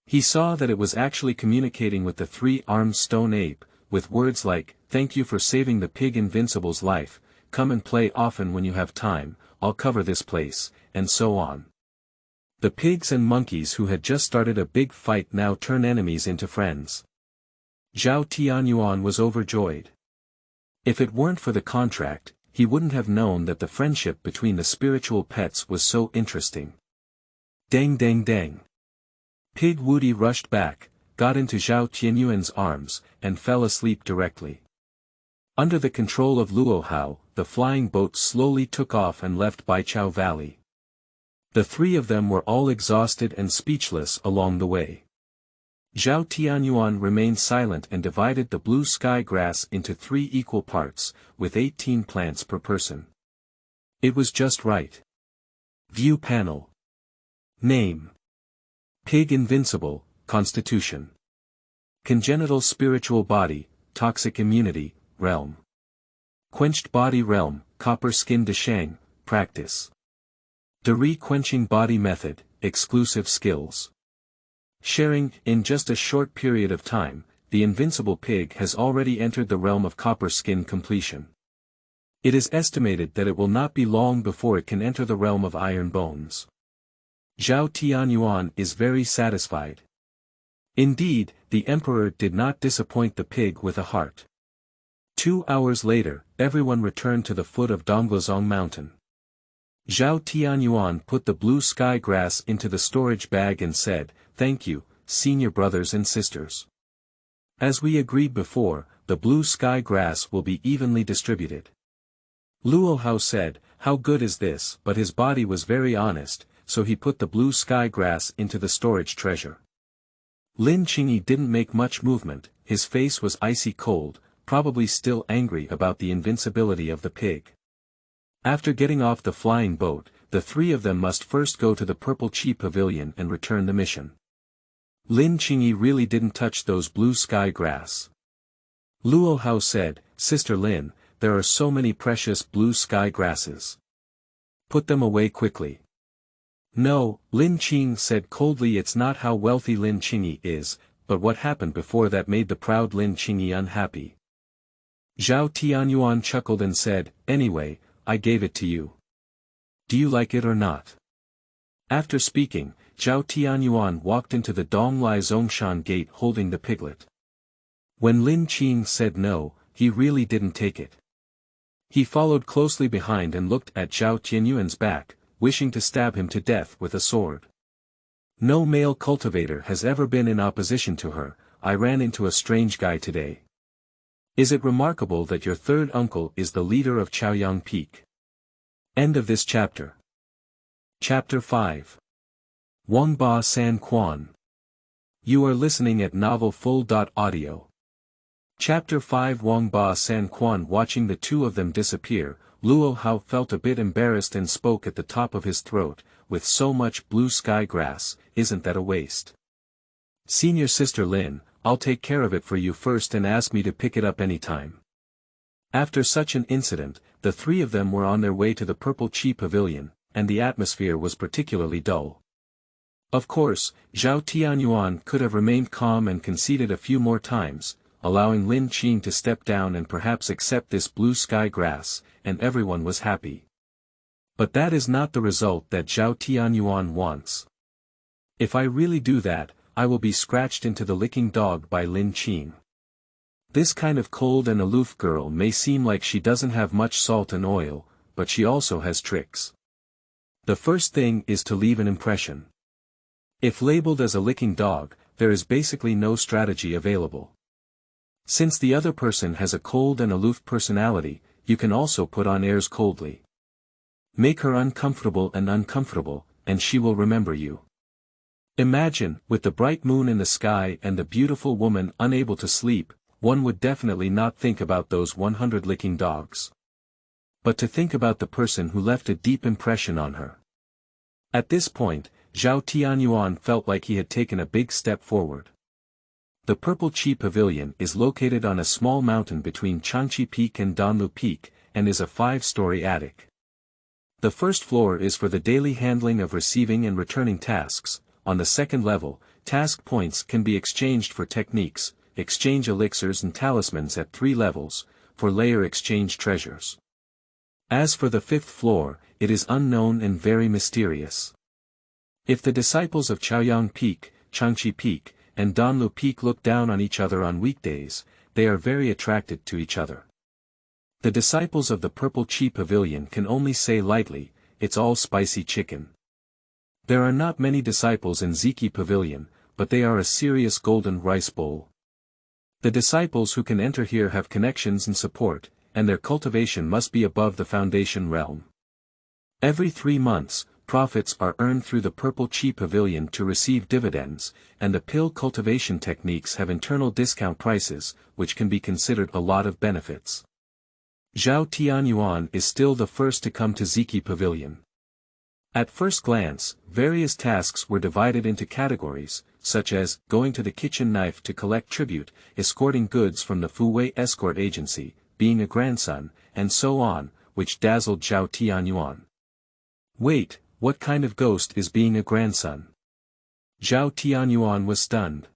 He saw that it was actually communicating with the 3-armed stone ape, with words like, "Thank you for saving the pig invincible's life, come and play often when you have time, I'll cover this place," and so on. The pigs and monkeys who had just started a big fight now turn enemies into friends. Zhao Tianyuan was overjoyed. If it weren't for the contract, he wouldn't have known that the friendship between the spiritual pets was so interesting. Dang dang dang. Pig Wudi rushed back, got into Zhao Tianyuan's arms, and fell asleep directly. Under the control of Luo Hao, the flying boat slowly took off and left Baichao Valley. The 3 of them were all exhausted and speechless along the way. Zhao Tianyuan remained silent and divided the blue sky grass into 3 equal parts, with 18 plants per person. It was just right. View panel. Name. Pig invincible, constitution. Congenital spiritual body, toxic immunity, realm. Quenched Body Realm, Copper Skin Deshang, Practice. Dari Quenching Body Method, Exclusive Skills. Sharing, in just a short period of time, the Invincible Pig has already entered the realm of Copper Skin Completion. It is estimated that it will not be long before it can enter the realm of Iron Bones. Zhao Tianyuan is very satisfied. Indeed, the Emperor did not disappoint the pig with a heart. 2 hours later, everyone returned to the foot of Donglazong Mountain. Zhao Tianyuan put the blue sky grass into the storage bag and said, "Thank you, senior brothers and sisters. As we agreed before, the blue sky grass will be evenly distributed." Luo Hao said, "How good is this?" But his body was very honest, so he put the blue sky grass into the storage treasure. Lin Qingyi didn't make much movement, his face was icy cold, probably still angry about the invincibility of the pig. After getting off the flying boat, the three of them must first go to the Purple Chi Pavilion and return the mission. Lin Qingyi really didn't touch those blue sky grass. Luo Hao said, "Sister Lin, there are so many precious blue sky grasses. Put them away quickly." "No," Lin Qing said coldly. "It's not how wealthy Lin Qingyi is, but what happened before that made the proud Lin Qingyi unhappy." Zhao Tianyuan chuckled and said, "Anyway, I gave it to you. Do you like it or not?" After speaking, Zhao Tianyuan walked into the Donglai Zongshan gate holding the piglet. When Lin Qing said no, he really didn't take it. He followed closely behind and looked at Zhao Tianyuan's back, wishing to stab him to death with a sword. "No male cultivator has ever been in opposition to her. I ran into a strange guy today. Is it remarkable that your third uncle is the leader of Chaoyang Peak?" End of this chapter. Chapter 5. Wang Ba San Quan. You are listening at novelfull.audio. Chapter 5. Wang Ba San Quan. Watching the two of them disappear, Luo Hao felt a bit embarrassed and spoke at the top of his throat, "With so much blue sky grass, isn't that a waste? Senior Sister Lin, I'll take care of it for you first and ask me to pick it up anytime." After such an incident, the three of them were on their way to the Purple Chi Pavilion, and the atmosphere was particularly dull. Of course, Zhao Tianyuan could have remained calm and conceded a few more times, allowing Lin Qing to step down and perhaps accept this blue sky grass, and everyone was happy. But that is not the result that Zhao Tianyuan wants. "If I really do that, I will be scratched into the licking dog by Lin Qing. This kind of cold and aloof girl may seem like she doesn't have much salt and oil, but she also has tricks. The first thing is to leave an impression. If labeled as a licking dog, there is basically no strategy available. Since the other person has a cold and aloof personality, you can also put on airs coldly. Make her uncomfortable, and she will remember you. Imagine, with the bright moon in the sky and the beautiful woman unable to sleep, one would definitely not think about those 100 licking dogs. But to think about the person who left a deep impression on her." At this point, Zhao Tianyuan felt like he had taken a big step forward. The Purple Chi Pavilion is located on a small mountain between Changchi Peak and Danlu Peak, and is a 5-story attic. The first floor is for the daily handling of receiving and returning tasks. On the second level, task points can be exchanged for techniques, exchange elixirs and talismans at 3 levels, for layer exchange treasures. As for the 5th floor, it is unknown and very mysterious. If the disciples of Chaoyang Peak, Changchi Peak, and Danlu Peak look down on each other on weekdays, they are very attracted to each other. The disciples of the Purple Chi Pavilion can only say lightly, "It's all spicy chicken." There are not many disciples in Ziki Pavilion, but they are a serious golden rice bowl. The disciples who can enter here have connections and support, and their cultivation must be above the foundation realm. Every 3 months, profits are earned through the Purple Chi Pavilion to receive dividends, and the pill cultivation techniques have internal discount prices, which can be considered a lot of benefits. Zhao Tianyuan is still the first to come to Ziki Pavilion. At first glance, various tasks were divided into categories, such as, going to the kitchen knife to collect tribute, escorting goods from the Fuwei escort agency, being a grandson, and so on, which dazzled Zhao Tianyuan. Wait, what kind of ghost is being a grandson? Zhao Tianyuan was stunned.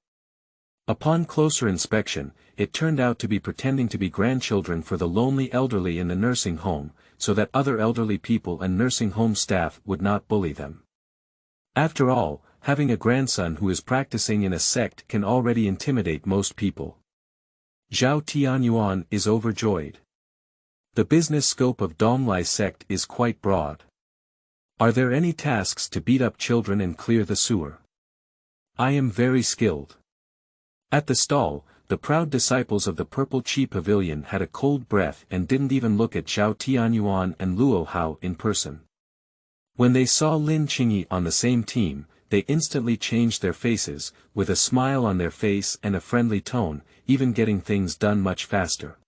Upon closer inspection, it turned out to be pretending to be grandchildren for the lonely elderly in the nursing home, so that other elderly people and nursing home staff would not bully them. After all, having a grandson who is practicing in a sect can already intimidate most people. Zhao Tianyuan is overjoyed. The business scope of Donglai sect is quite broad. Are there any tasks to beat up children and clear the sewer? I am very skilled. At the stall, the proud disciples of the Purple Chi Pavilion had a cold breath and didn't even look at Zhao Tianyuan and Luo Hao in person. When they saw Lin Qingyi on the same team, they instantly changed their faces, with a smile on their face and a friendly tone, even getting things done much faster.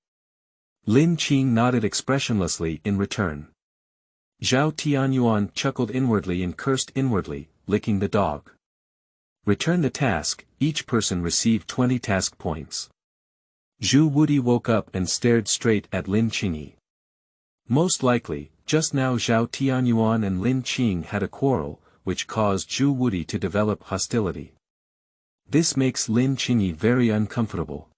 Lin Qing nodded expressionlessly in return. Zhao Tianyuan chuckled inwardly and cursed inwardly, licking the dog. Return the task, each person received 20 task points. Zhu Wudi woke up and stared straight at Lin Qingyi. Most likely, just now Zhao Tianyuan and Lin Qing had a quarrel, which caused Zhu Wudi to develop hostility. This makes Lin Qingyi very uncomfortable.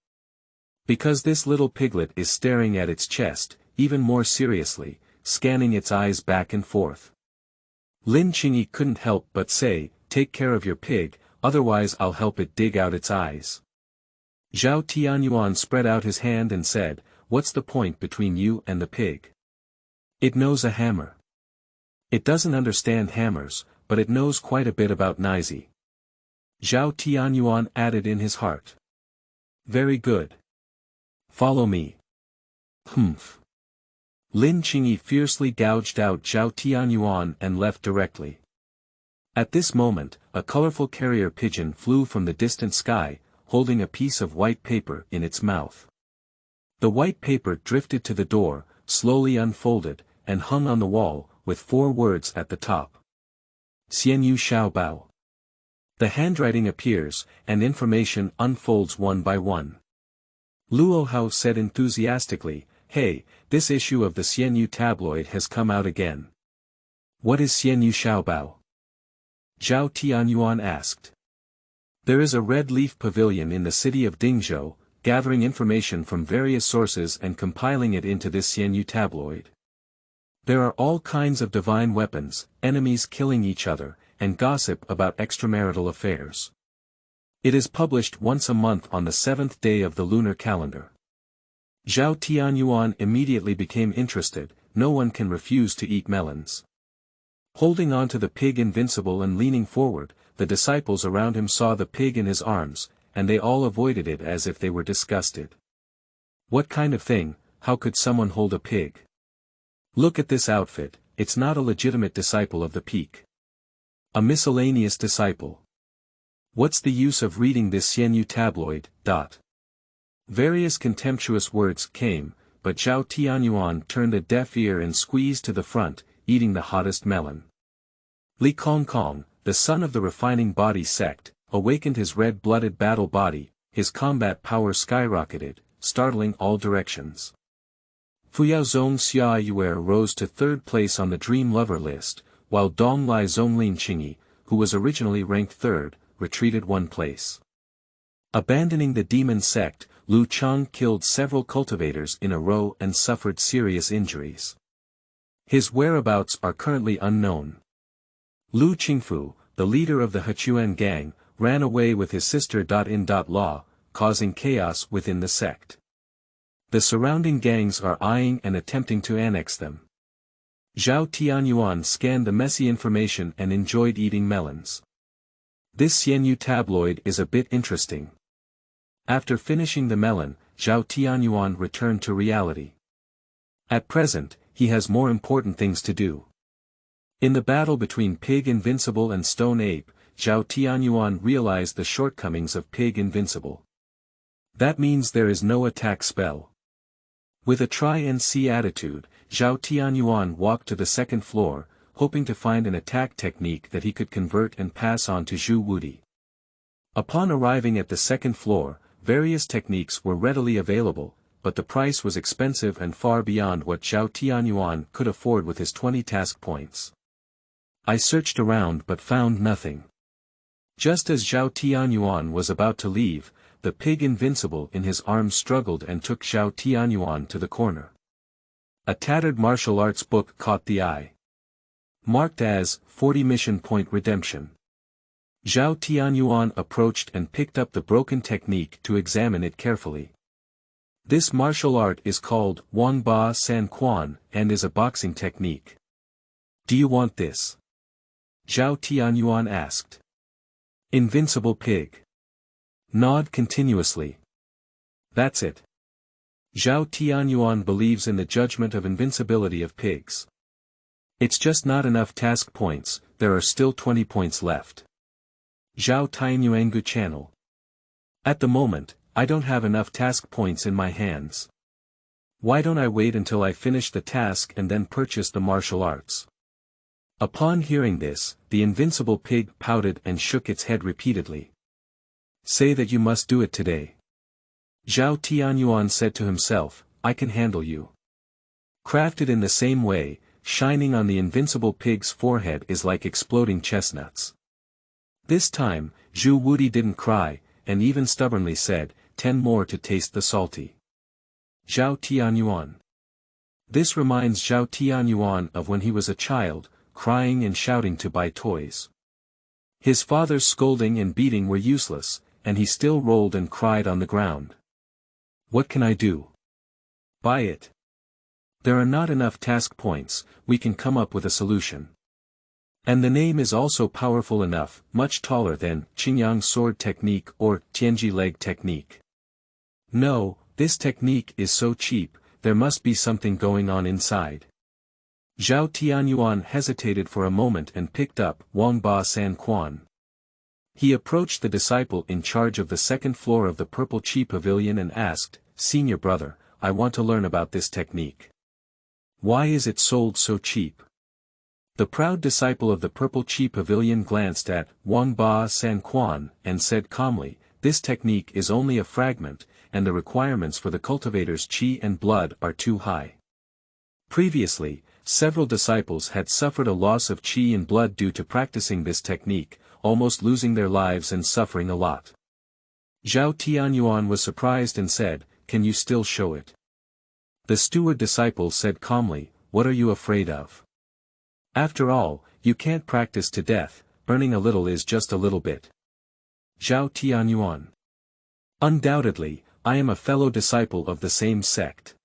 Because this little piglet is staring at its chest, even more seriously, scanning its eyes back and forth. Lin Qingyi couldn't help but say, "Take care of your pig, otherwise I'll help it dig out its eyes." Zhao Tianyuan spread out his hand and said, "What's the point between you and the pig? It knows a hammer. It doesn't understand hammers, but it knows quite a bit about Nizi." Zhao Tianyuan added in his heart. "Very good. Follow me." Humph. Lin Qingyi fiercely gouged out Zhao Tianyuan and left directly. At this moment, a colorful carrier pigeon flew from the distant sky, holding a piece of white paper in its mouth. The white paper drifted to the door, slowly unfolded, and hung on the wall, with 4 words at the top. Xianyu Xiaobao. The handwriting appears, and information unfolds one by one. Luo Hao said enthusiastically, "Hey, this issue of the Xianyu tabloid has come out again." "What is Xianyu Xiaobao?" Zhao Tianyuan asked. "There is a red leaf pavilion in the city of Dingzhou, gathering information from various sources and compiling it into this Xianyu tabloid. There are all kinds of divine weapons, enemies killing each other, and gossip about extramarital affairs. It is published once a month on the 7th day of the lunar calendar." Zhao Tianyuan immediately became interested. No one can refuse to eat melons. Holding on to the pig Invincible and leaning forward, the disciples around him saw the pig in his arms, and they all avoided it as if they were disgusted. What kind of thing, how could someone hold a pig? Look at this outfit, it's not a legitimate disciple of the peak. A miscellaneous disciple. What's the use of reading this Xianyu tabloid? Various contemptuous words came, but Zhao Tianyuan turned a deaf ear and squeezed to the front, eating the hottest melon. Li Kongkong, the son of the refining body sect, awakened his red-blooded battle body, his combat power skyrocketed, startling all directions. Fuyao Zong Xiaoyue rose to 3rd place on the Dream Lover list, while Donglai Zonglin Qingyi, who was originally ranked 3rd, retreated 1 place. Abandoning the demon sect, Lu Chang killed several cultivators in a row and suffered serious injuries. His whereabouts are currently unknown. Lu Qingfu, the leader of the Hechuan gang, ran away with his sister. In law, causing chaos within the sect. The surrounding gangs are eyeing and attempting to annex them. Zhao Tianyuan scanned the messy information and enjoyed eating melons. This Xianyu tabloid is a bit interesting. After finishing the melon, Zhao Tianyuan returned to reality. At present, he has more important things to do. In the battle between Pig Invincible and Stone Ape, Zhao Tianyuan realized the shortcomings of Pig Invincible. That means there is no attack spell. With a try-and-see attitude, Zhao Tianyuan walked to the 2nd floor, hoping to find an attack technique that he could convert and pass on to Zhu Wudi. Upon arriving at the 2nd floor, various techniques were readily available, but the price was expensive and far beyond what Zhao Tianyuan could afford with his 20 task points. I searched around but found nothing. Just as Zhao Tianyuan was about to leave, the pig Invincible in his arms struggled and took Zhao Tianyuan to the corner. A tattered martial arts book caught the eye. Marked as 40 Mission Point Redemption. Zhao Tianyuan approached and picked up the broken technique to examine it carefully. This martial art is called Wang Ba San Quan and is a boxing technique. Do you want this? Zhao Tianyuan asked. Invincible Pig. Nod continuously. That's it. Zhao Tianyuan believes in the judgment of invincibility of pigs. It's just not enough task points, there are still 20 points left. Zhao Tianyuan channel. At the moment, I don't have enough task points in my hands. Why don't I wait until I finish the task and then purchase the martial arts? Upon hearing this, the invincible pig pouted and shook its head repeatedly. Say that you must do it today. Zhao Tianyuan said to himself, I can handle you. Crafted in the same way, shining on the invincible pig's forehead is like exploding chestnuts. This time, Zhu Wudi didn't cry, and even stubbornly said, 10 more to taste the salty. Zhao Tianyuan. This reminds Zhao Tianyuan of when he was a child, crying and shouting to buy toys. His father's scolding and beating were useless, and he still rolled and cried on the ground. What can I do? Buy it. There are not enough task points, we can come up with a solution. And the name is also powerful enough, much taller than Qingyang sword technique or Tianji leg technique. No, this technique is so cheap, there must be something going on inside. Zhao Tianyuan hesitated for a moment and picked up Wang Ba San Quan. He approached the disciple in charge of the second floor of the Purple Chi Pavilion and asked, Senior brother, I want to learn about this technique. Why is it sold so cheap? The proud disciple of the Purple Chi Pavilion glanced at Wang Ba San Quan and said calmly, this technique is only a fragment, and the requirements for the cultivators' chi and blood are too high. Previously, several disciples had suffered a loss of chi and blood due to practicing this technique, almost losing their lives and suffering a lot. Zhao Tianyuan was surprised and said, can you still show it? The steward disciple said calmly, what are you afraid of? After all, you can't practice to death, earning a little is just a little bit. Zhao Tianyuan. Undoubtedly, I am a fellow disciple of the same sect.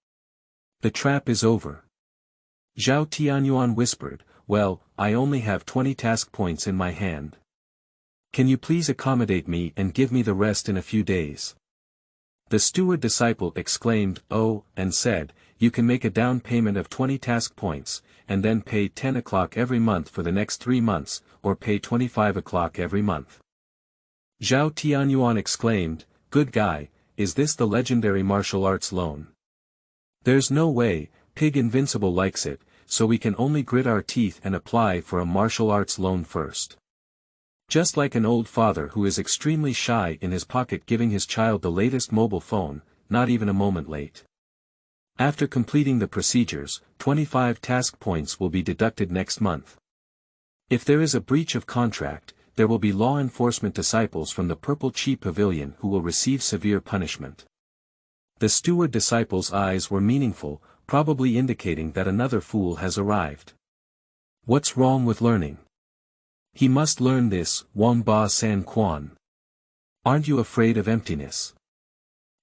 The trap is over. Zhao Tianyuan whispered, well, I only have 20 task points in my hand. Can you please accommodate me and give me the rest in a few days? The steward disciple exclaimed, oh, and said, you can make a down payment of 20 task points, and then pay 10 o'clock every month for the next 3 months, or pay 25 o'clock every month. Zhao Tianyuan exclaimed, good guy, is this the legendary martial arts loan? There's no way, Pig Invincible likes it, so we can only grit our teeth and apply for a martial arts loan first. Just like an old father who is extremely shy in his pocket giving his child the latest mobile phone, not even a moment late. After completing the procedures, 25 task points will be deducted next month. If there is a breach of contract, there will be law enforcement disciples from the Purple Chi Pavilion who will receive severe punishment. The steward disciple's eyes were meaningful, probably indicating that another fool has arrived. What's wrong with learning? He must learn this, Wang Ba San Quan. Aren't you afraid of emptiness?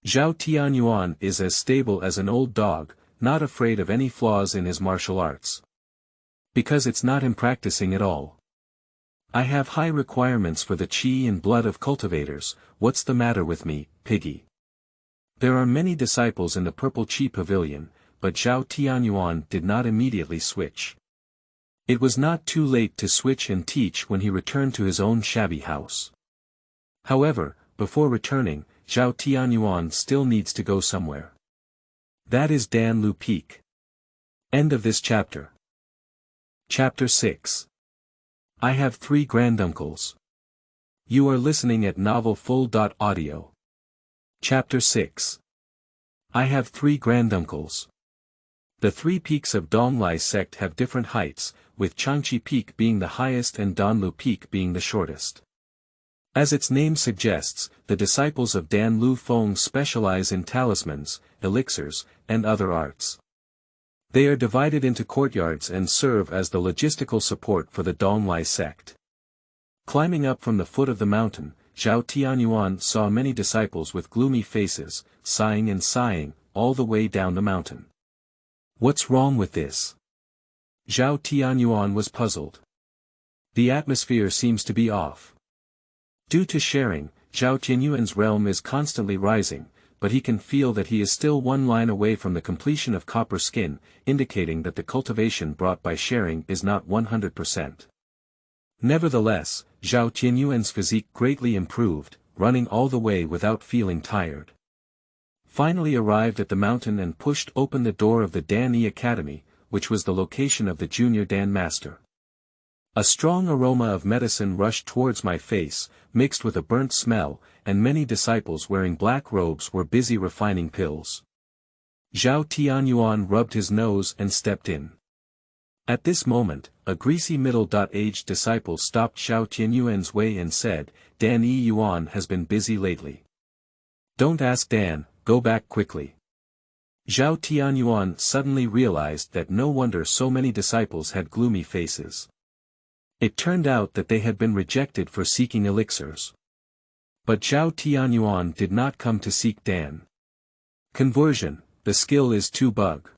Zhao Tianyuan is as stable as an old dog, not afraid of any flaws in his martial arts. Because it's not him practicing at all. I have high requirements for the chi and blood of cultivators, what's the matter with me, Piggy? There are many disciples in the Purple Chi Pavilion, but Zhao Tianyuan did not immediately switch. It was not too late to switch and teach when he returned to his own shabby house. However, before returning, Zhao Tianyuan still needs to go somewhere. That is Dan Lu Peak. End of this chapter. Chapter 6. I have 3 granduncles. You are listening at novelfull.audio. Chapter 6. I have 3 granduncles. The 3 peaks of Donglai sect have different heights, with Changqi Peak being the highest and Danlu Peak being the shortest. As its name suggests, the disciples of Dan Lu Feng specialize in talismans, elixirs, and other arts. They are divided into courtyards and serve as the logistical support for the Donglai sect. Climbing up from the foot of the mountain, Zhao Tianyuan saw many disciples with gloomy faces, sighing and sighing, all the way down the mountain. What's wrong with this? Zhao Tianyuan was puzzled. The atmosphere seems to be off. Due to sharing, Zhao Tianyuan's realm is constantly rising, but he can feel that he is still one line away from the completion of copper skin, indicating that the cultivation brought by sharing is not 100%. Nevertheless, Zhao Tianyuan's physique greatly improved, running all the way without feeling tired. Finally arrived at the mountain and pushed open the door of the Dan Yi Academy, which was the location of the junior Dan master. A strong aroma of medicine rushed towards my face, mixed with a burnt smell, and many disciples wearing black robes were busy refining pills. Zhao Tianyuan rubbed his nose and stepped in. At this moment, a greasy middle-aged disciple stopped Zhao Tianyuan's way and said, Dan Yi Yuan has been busy lately. Don't ask Dan, go back quickly. Zhao Tianyuan suddenly realized that no wonder so many disciples had gloomy faces. It turned out that they had been rejected for seeking elixirs. But Zhao Tianyuan did not come to seek Dan. Conversion, the skill is 2 bug.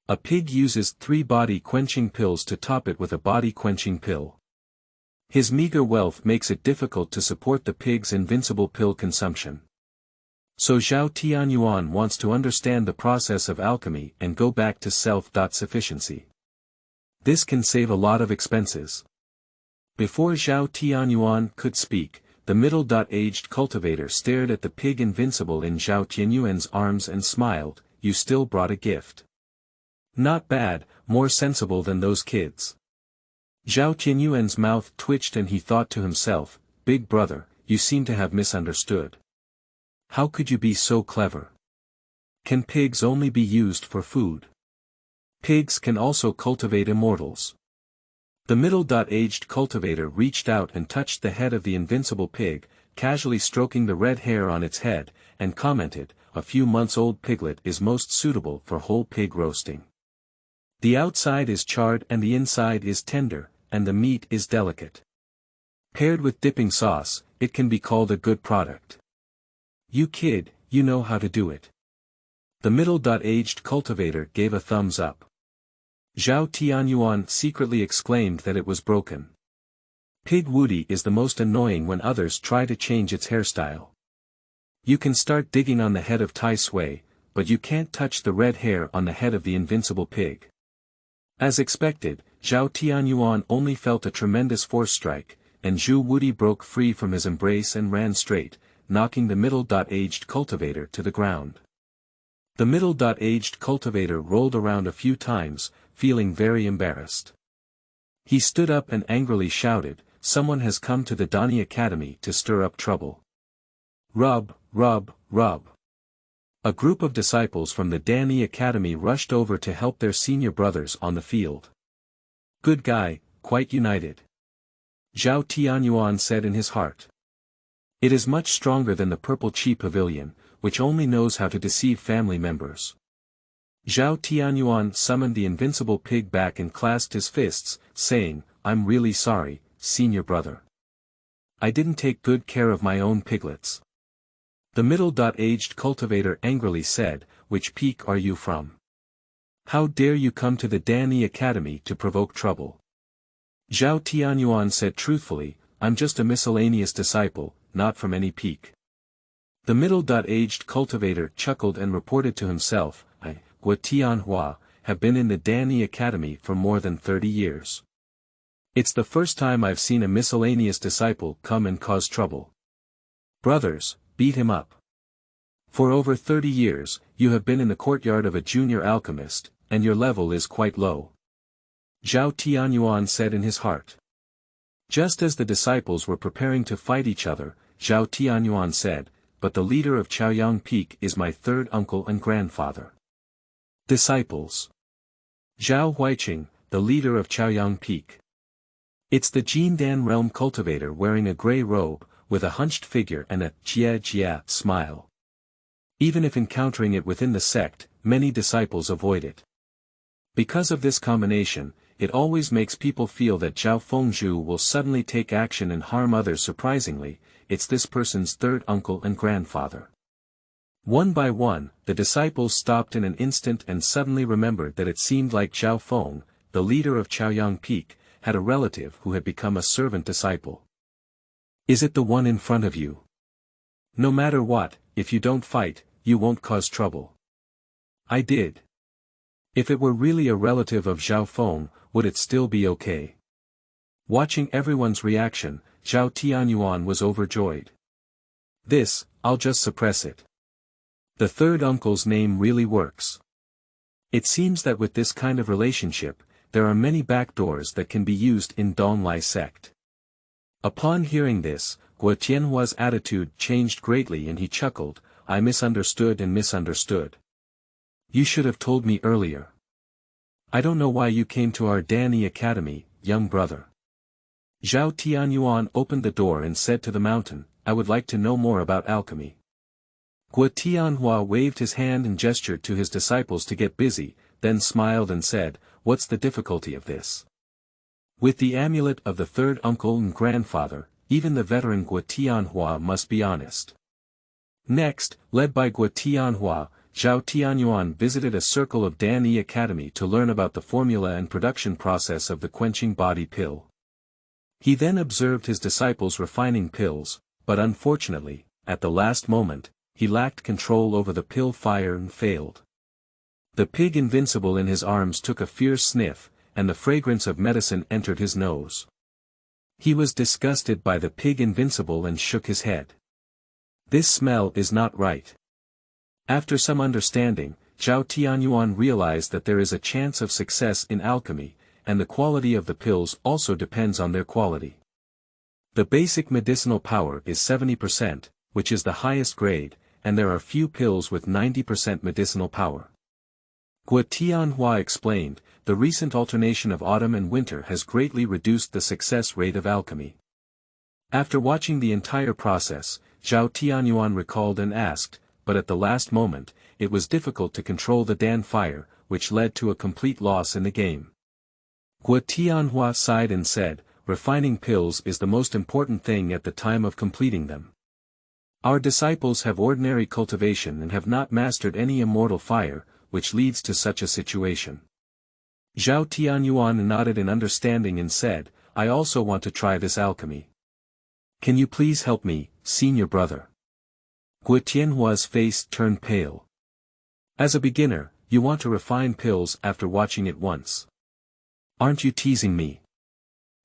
A pig uses 3 body-quenching pills to top it with a body-quenching pill. His meager wealth makes it difficult to support the pig's invincible pill consumption. So Zhao Tianyuan wants to understand the process of alchemy and go back to self-sufficiency. This can save a lot of expenses. Before Zhao Tianyuan could speak, the middle-aged cultivator stared at the pig invincible in Zhao Tianyuan's arms and smiled, you still brought a gift. Not bad, more sensible than those kids. Zhao Tianyuan's mouth twitched and he thought to himself, big brother, you seem to have misunderstood. How could you be so clever? Can pigs only be used for food? Pigs can also cultivate immortals. The middle-aged cultivator reached out and touched the head of the invincible pig, casually stroking the red hair on its head, and commented, a few months old piglet is most suitable for whole pig roasting. The outside is charred and the inside is tender, and the meat is delicate. Paired with dipping sauce, it can be called a good product. You kid, you know how to do it. The middle-aged cultivator gave a thumbs up. Zhao Tianyuan secretly exclaimed that it was broken. Pig woody is the most annoying when others try to change its hairstyle. You can start digging on the head of Tai Sui, but you can't touch the red hair on the head of the invincible pig. As expected, Zhao Tianyuan only felt a tremendous force strike, and Zhu Wudi broke free from his embrace and ran straight, knocking the middle-aged cultivator to the ground. The middle-aged cultivator rolled around a few times, feeling very embarrassed. He stood up and angrily shouted, someone has come to the Dani Academy to stir up trouble. Rub, rub, rub. A group of disciples from the Dani Academy rushed over to help their senior brothers on the field. Good guy, quite united. Zhao Tianyuan said in his heart. It is much stronger than the purple chi pavilion, which only knows how to deceive family members. Zhao Tianyuan summoned the invincible pig back and clasped his fists, saying, I'm really sorry, senior brother. I didn't take good care of my own piglets. The middle-aged cultivator angrily said, which peak are you from? How dare you come to the Dani Academy to provoke trouble? Zhao Tianyuan said truthfully, I'm just a miscellaneous disciple, not from any peak. The middle-aged cultivator chuckled and reported to himself, I, Tianhua, have been in the Dani Academy for more than 30 years. It's the first time I've seen a miscellaneous disciple come and cause trouble. Brothers, beat him up. For over 30 years, you have been in the courtyard of a junior alchemist, and your level is quite low. Zhao Tianyuan said in his heart. Just as the disciples were preparing to fight each other, Zhao Tianyuan said, but the leader of Chaoyang Peak is my third uncle and grandfather. Disciples. Zhao Huiqing, the leader of Chaoyang Peak. It's the Jindan realm cultivator wearing a grey robe, with a hunched figure and a jia smile. Even if encountering it within the sect, many disciples avoid it. Because of this combination, it always makes people feel that Zhao Fengzhu will suddenly take action and harm others. Surprisingly, it's this person's third uncle and grandfather. One by one, the disciples stopped in an instant and suddenly remembered that it seemed like Zhao Feng, the leader of Chaoyang Peak, had a relative who had become a servant disciple. Is it the one in front of you? No matter what, if you don't fight, you won't cause trouble. I did. If it were really a relative of Zhao Feng, would it still be okay? Watching everyone's reaction, Zhao Tianyuan was overjoyed. I'll just suppress it. The third uncle's name really works. It seems that with this kind of relationship, there are many backdoors that can be used in Donglai sect. Upon hearing this, Guo Tianhua's attitude changed greatly and he chuckled, I misunderstood. You should have told me earlier. I don't know why you came to our Danny Academy, young brother. Zhao Tianyuan opened the door and said to the mountain, I would like to know more about alchemy. Guo Tianhua waved his hand and gestured to his disciples to get busy, then smiled and said, What's the difficulty of this? With the amulet of the third uncle and grandfather, even the veteran Guo Tianhua must be honest. Next, led by Guo Tianhua, Zhao Tianyuan visited a circle of Danny Academy to learn about the formula and production process of the quenching body pill. He then observed his disciples refining pills, but unfortunately, at the last moment, he lacked control over the pill fire and failed. The pig invincible in his arms took a fierce sniff, and the fragrance of medicine entered his nose. He was disgusted by the pig invincible and shook his head. This smell is not right. After some understanding, Zhao Tianyuan realized that there is a chance of success in alchemy, and the quality of the pills also depends on their quality. The basic medicinal power is 70%, which is the highest grade, and there are few pills with 90% medicinal power. Guo Tianhua explained, the recent alternation of autumn and winter has greatly reduced the success rate of alchemy. After watching the entire process, Zhao Tianyuan recalled and asked, but at the last moment, it was difficult to control the Dan fire, which led to a complete loss in the game. Guo Tianhua sighed and said, refining pills is the most important thing at the time of completing them. Our disciples have ordinary cultivation and have not mastered any immortal fire, which leads to such a situation. Zhao Tianyuan nodded in understanding and said, I also want to try this alchemy. Can you please help me, senior brother? Guo Tianhua's face turned pale. As a beginner, you want to refine pills after watching it once. Aren't you teasing me?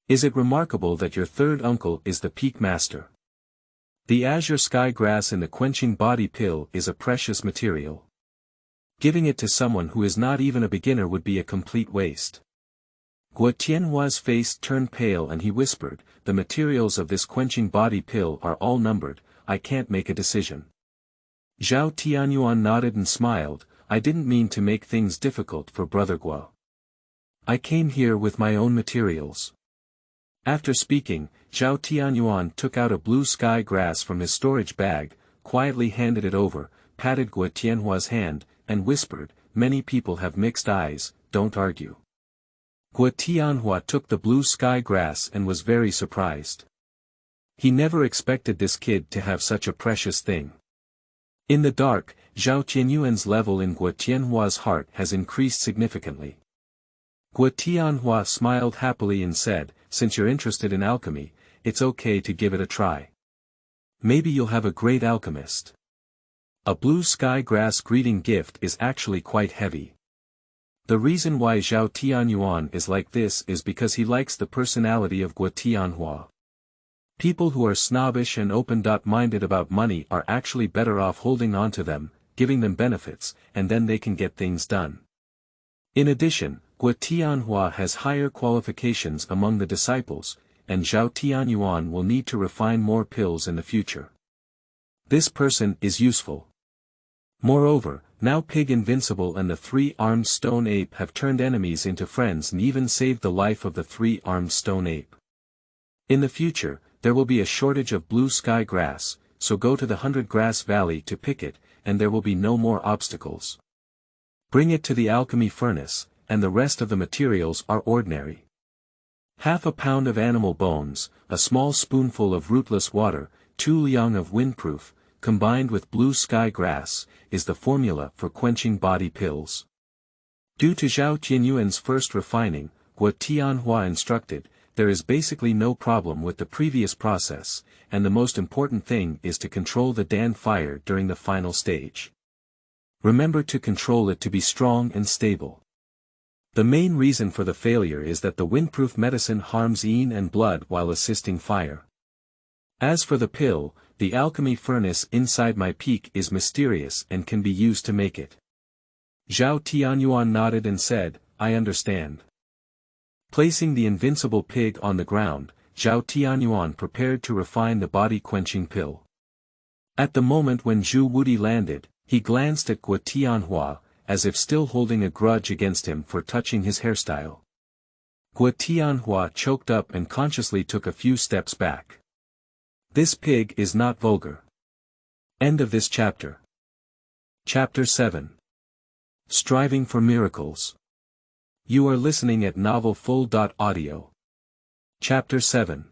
Is it remarkable that your third uncle is the peak master? The azure sky grass in the quenching body pill is a precious material. Giving it to someone who is not even a beginner would be a complete waste. Guo Tianhua's face turned pale and he whispered, the materials of this quenching body pill are all numbered, I can't make a decision. Zhao Tianyuan nodded and smiled, I didn't mean to make things difficult for Brother Guo. I came here with my own materials. After speaking, Zhao Tianyuan took out a blue sky grass from his storage bag, quietly handed it over, patted Guo Tianhua's hand, and whispered, many people have mixed eyes, don't argue. Guo Tianhua took the blue sky grass and was very surprised. He never expected this kid to have such a precious thing. In the dark, Zhao Tianyuan's level in Guo Tianhua's heart has increased significantly. Guo Tianhua smiled happily and said, since you're interested in alchemy, it's okay to give it a try. Maybe you'll have a great alchemist. A blue sky grass greeting gift is actually quite heavy. The reason why Zhao Tianyuan is like this is because he likes the personality of Guo Tianhua. People who are snobbish and open-minded about money are actually better off holding on to them, giving them benefits, and then they can get things done. In addition, Guo Tianhua has higher qualifications among the disciples, and Zhao Tianyuan will need to refine more pills in the future. This person is useful. Moreover, now Pig Invincible and the three-armed stone ape have turned enemies into friends and even saved the life of the three-armed stone ape. In the future, there will be a shortage of blue sky grass, so go to the 100 Grass Valley to pick it, and there will be no more obstacles. Bring it to the alchemy furnace, and the rest of the materials are ordinary. Half a pound of animal bones, a small spoonful of rootless water, 2 liang of windproof, combined with blue sky grass, is the formula for quenching body pills. Due to Zhao Tianyuan's first refining, what Tianhua instructed, there is basically no problem with the previous process, and the most important thing is to control the Dan fire during the final stage. Remember to control it to be strong and stable. The main reason for the failure is that the windproof medicine harms yin and blood while assisting fire. As for the pill, the alchemy furnace inside my peak is mysterious and can be used to make it. Zhao Tianyuan nodded and said, I understand. Placing the invincible pig on the ground, Zhao Tianyuan prepared to refine the body-quenching pill. At the moment when Zhu Wudi landed, he glanced at Guo Tianhua, as if still holding a grudge against him for touching his hairstyle. Guo Tianhua choked up and consciously took a few steps back. This pig is not vulgar. End of this chapter. Chapter 7. Striving for Miracles. You are listening at novelfull.audio. Chapter 7.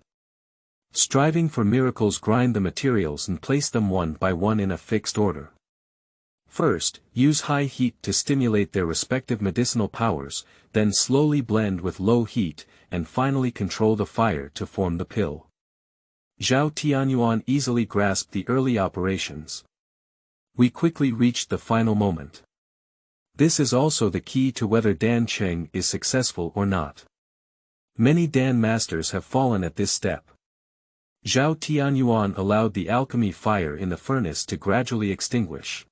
Striving for miracles. Grind the materials and place them one by one in a fixed order. First, use high heat to stimulate their respective medicinal powers, then slowly blend with low heat, and finally control the fire to form the pill. Zhao Tianyuan easily grasped the early operations. We quickly reached the final moment. This is also the key to whether Dan Cheng is successful or not. Many Dan masters have fallen at this step. Zhao Tianyuan allowed the alchemy fire in the furnace to gradually extinguish.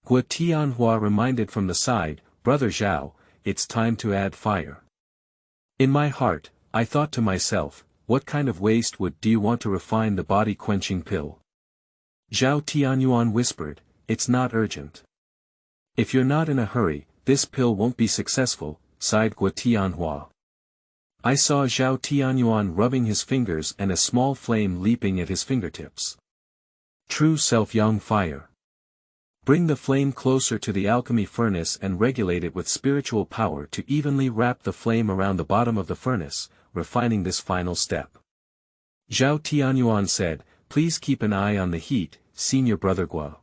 Guo Tianhua reminded from the side, Brother Zhao, it's time to add fire. In my heart, I thought to myself, what kind of waste wood do you want to refine the body-quenching pill? Zhao Tianyuan whispered, it's not urgent. If you're not in a hurry, this pill won't be successful, sighed Guo Tianhua. I saw Zhao Tianyuan rubbing his fingers and a small flame leaping at his fingertips. True self-yang fire. Bring the flame closer to the alchemy furnace and regulate it with spiritual power to evenly wrap the flame around the bottom of the furnace, refining this final step. Zhao Tianyuan said, please keep an eye on the heat, Senior Brother Guo.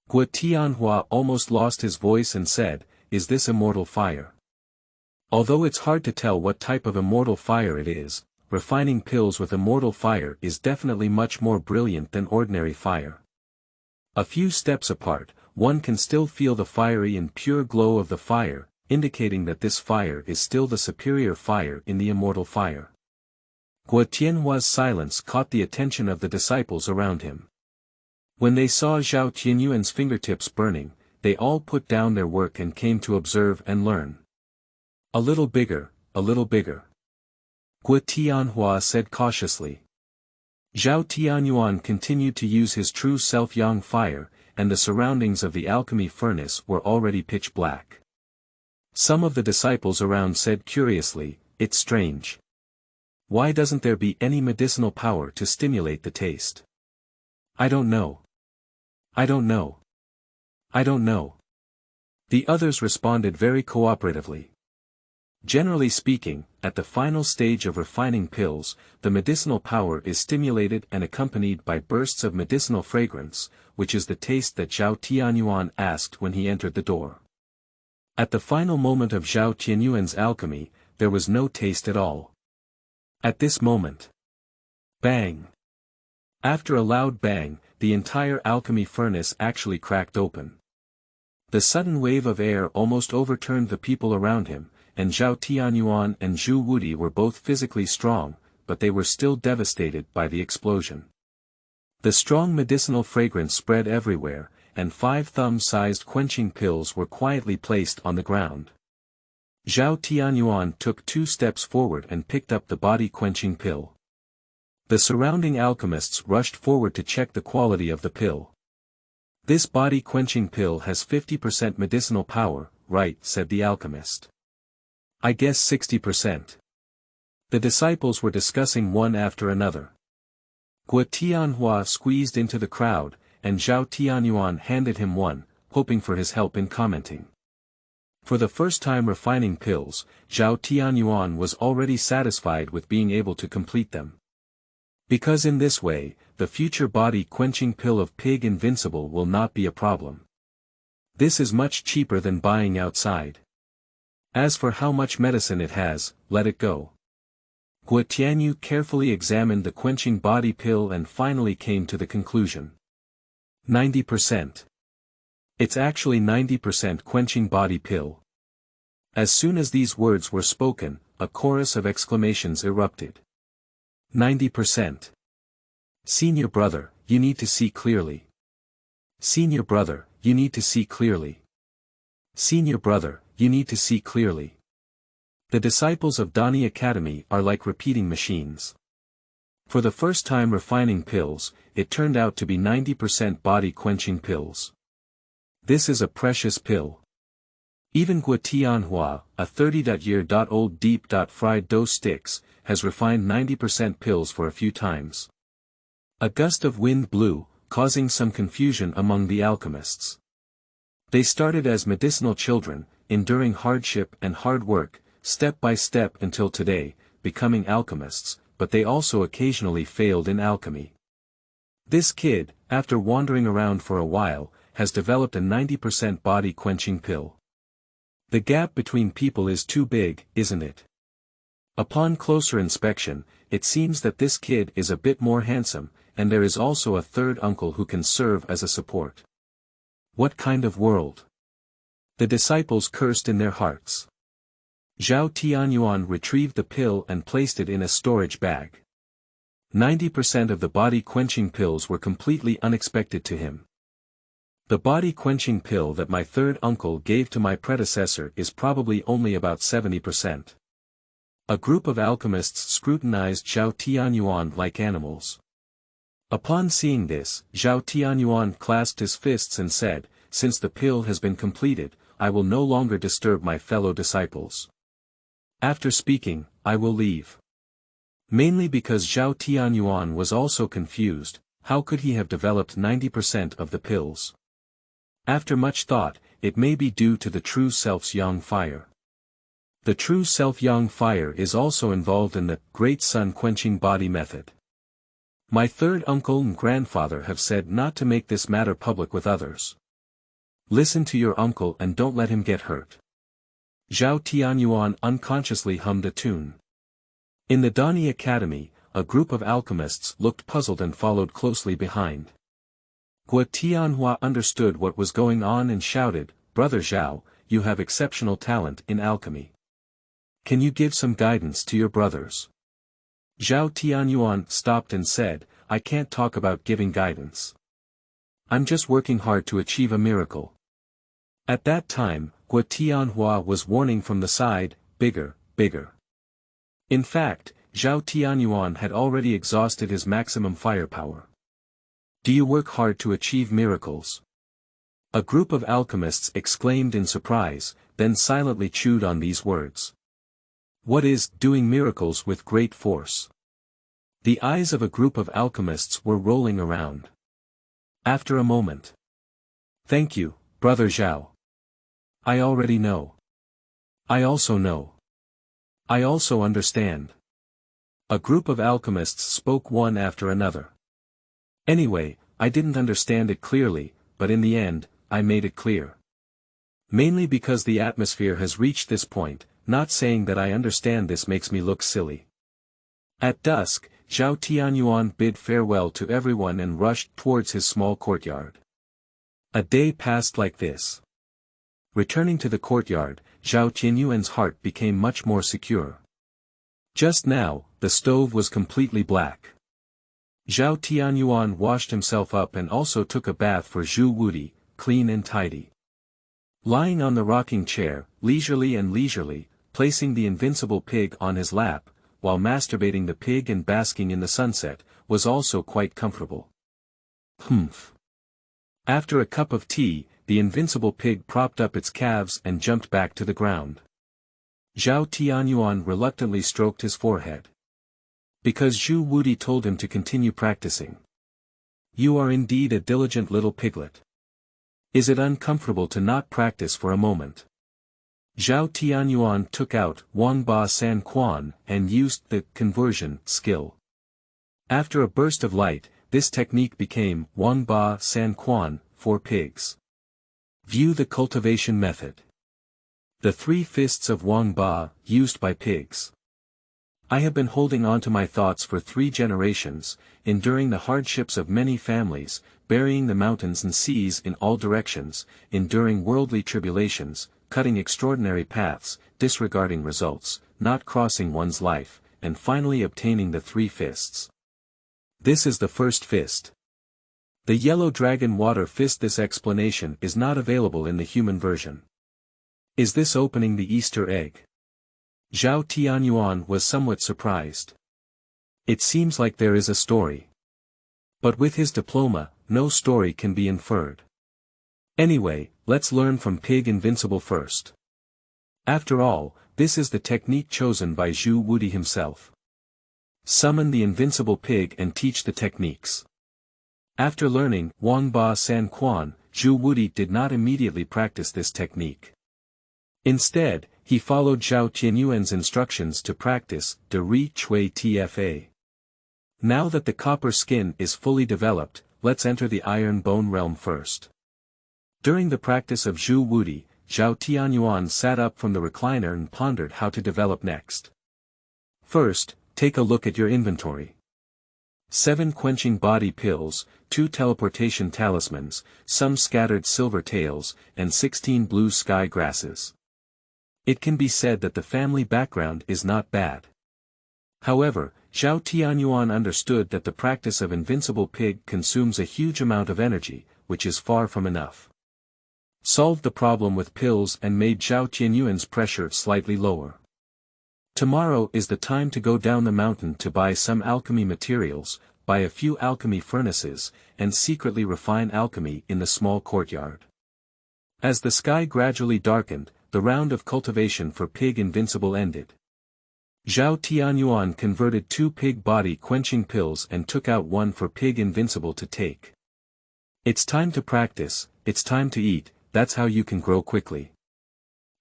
Guo Tianhua almost lost his voice and said, is this immortal fire? Although it's hard to tell what type of immortal fire it is, refining pills with immortal fire is definitely much more brilliant than ordinary fire. A few steps apart, one can still feel the fiery and pure glow of the fire, indicating that this fire is still the superior fire in the immortal fire. Guo Tianhua's silence caught the attention of the disciples around him. When they saw Zhao Tianyuan's fingertips burning, they all put down their work and came to observe and learn. A little bigger, a little bigger. Guo Tianhua said cautiously. Zhao Tianyuan continued to use his true self-yang fire, and the surroundings of the alchemy furnace were already pitch black. Some of the disciples around said curiously, it's strange. Why doesn't there be any medicinal power to stimulate the taste? I don't know. I don't know. I don't know. The others responded very cooperatively. Generally speaking, at the final stage of refining pills, the medicinal power is stimulated and accompanied by bursts of medicinal fragrance, which is the taste that Zhao Tianyuan asked when he entered the door. At the final moment of Zhao Tianyuan's alchemy, there was no taste at all. At this moment. Bang! After a loud bang, the entire alchemy furnace actually cracked open. The sudden wave of air almost overturned the people around him, and Zhao Tianyuan and Zhu Wudi were both physically strong, but they were still devastated by the explosion. The strong medicinal fragrance spread everywhere, and 5 thumb-sized quenching pills were quietly placed on the ground. Zhao Tianyuan took 2 steps forward and picked up the body-quenching pill. The surrounding alchemists rushed forward to check the quality of the pill. "This body-quenching pill has 50% medicinal power, right?" said the alchemist. "I guess 60%. The disciples were discussing one after another. Quan Tianhua squeezed into the crowd, and Zhao Tianyuan handed him one, hoping for his help in commenting. For the first time refining pills, Zhao Tianyuan was already satisfied with being able to complete them. Because in this way, the future body-quenching pill of Pig Invincible will not be a problem. This is much cheaper than buying outside. As for how much medicine it has, let it go." Quan Tianyu carefully examined the quenching body pill and finally came to the conclusion. 90%. It's actually 90% quenching body pill. As soon as these words were spoken, a chorus of exclamations erupted. 90%. Senior brother, you need to see clearly. Senior brother, you need to see clearly. Senior brother, you need to see clearly. The disciples of Dani Academy are like repeating machines. For the first time refining pills, it turned out to be 90% body-quenching pills. This is a precious pill. Even Quan Tianhua, a 30-year-old deep-fried dough sticks, has refined 90% pills for a few times. A gust of wind blew, causing some confusion among the alchemists. They started as medicinal children, enduring hardship and hard work, step by step until today, becoming alchemists, but they also occasionally failed in alchemy. This kid, after wandering around for a while, has developed a 90% body-quenching pill. The gap between people is too big, isn't it? Upon closer inspection, it seems that this kid is a bit more handsome, and there is also a third uncle who can serve as a support. What kind of world? The disciples cursed in their hearts. Zhao Tianyuan retrieved the pill and placed it in a storage bag. 90% of the body-quenching pills were completely unexpected to him. The body-quenching pill that my third uncle gave to my predecessor is probably only about 70%. A group of alchemists scrutinized Zhao Tianyuan like animals. Upon seeing this, Zhao Tianyuan clasped his fists and said, "Since the pill has been completed, I will no longer disturb my fellow disciples. After speaking, I will leave." Mainly because Zhao Tianyuan was also confused, how could he have developed 90% of the pills? After much thought, it may be due to the true self's yang fire. The true self yang fire is also involved in the great sun quenching body method. My third uncle and grandfather have said not to make this matter public with others. Listen to your uncle and don't let him get hurt. Zhao Tianyuan unconsciously hummed a tune. In the Dani Academy, a group of alchemists looked puzzled and followed closely behind. Quan Tianhua understood what was going on and shouted, "Brother Zhao, you have exceptional talent in alchemy. Can you give some guidance to your brothers?" Zhao Tianyuan stopped and said, "I can't talk about giving guidance. I'm just working hard to achieve a miracle." At that time, Quan Tianhua was warning from the side, "Bigger, bigger." In fact, Zhao Tianyuan had already exhausted his maximum firepower. "Do you work hard to achieve miracles?" A group of alchemists exclaimed in surprise, then silently chewed on these words. What is doing miracles with great force? The eyes of a group of alchemists were rolling around. After a moment. "Thank you, Brother Zhao. I already know. I also know. I also understand." A group of alchemists spoke one after another. "Anyway, I didn't understand it clearly, but in the end, I made it clear. Mainly because the atmosphere has reached this point, not saying that I understand this makes me look silly." At dusk, Zhao Tianyuan bid farewell to everyone and rushed towards his small courtyard. A day passed like this. Returning to the courtyard, Zhao Tianyuan's heart became much more secure. Just now, the stove was completely black. Zhao Tianyuan washed himself up and also took a bath for Zhu Wudi, clean and tidy. Lying on the rocking chair, leisurely, placing the invincible pig on his lap, while masturbating the pig and basking in the sunset, was also quite comfortable. Humph. After a cup of tea, the invincible pig propped up its calves and jumped back to the ground. Zhao Tianyuan reluctantly stroked his forehead. Because Zhu Wudi told him to continue practicing. You are indeed a diligent little piglet. Is it uncomfortable to not practice for a moment? Zhao Tianyuan took out Wang Ba San Quan and used the conversion skill. After a burst of light, this technique became Wang Ba San Quan for pigs. View the cultivation method. The 3 fists of Wang Ba, used by pigs. I have been holding on to my thoughts for 3 generations, enduring the hardships of many families, burying the mountains and seas in all directions, enduring worldly tribulations, cutting extraordinary paths, disregarding results, not crossing one's life, and finally obtaining the 3 fists. This is the first fist. The yellow dragon water fist. This explanation is not available in the human version. Is this opening the Easter egg? Zhao Tianyuan was somewhat surprised. It seems like there is a story. But with his diploma, no story can be inferred. Anyway, let's learn from Pig Invincible first. After all, this is the technique chosen by Zhu Wudi himself. Summon the invincible pig and teach the techniques. After learning Wang Ba San Quan, Zhu Wudi did not immediately practice this technique. Instead, he followed Zhao Tianyuan's instructions to practice De Ri Chui Tfa. Now that the copper skin is fully developed, let's enter the iron bone realm first. During the practice of Zhu Wudi, Zhao Tianyuan sat up from the recliner and pondered how to develop next. First, take a look at your inventory. 7 quenching body pills, 2 teleportation talismans, some scattered silver tails, and 16 blue sky grasses. It can be said that the family background is not bad. However, Zhao Tianyuan understood that the practice of Invincible Pig consumes a huge amount of energy, which is far from enough. Solved the problem with pills and made Zhao Tianyuan's pressure slightly lower. Tomorrow is the time to go down the mountain to buy some alchemy materials, buy a few alchemy furnaces, and secretly refine alchemy in the small courtyard. As the sky gradually darkened, the round of cultivation for Pig Invincible ended. Zhao Tianyuan converted 2 pig body quenching pills and took out 1 for Pig Invincible to take. It's time to practice, it's time to eat, that's how you can grow quickly.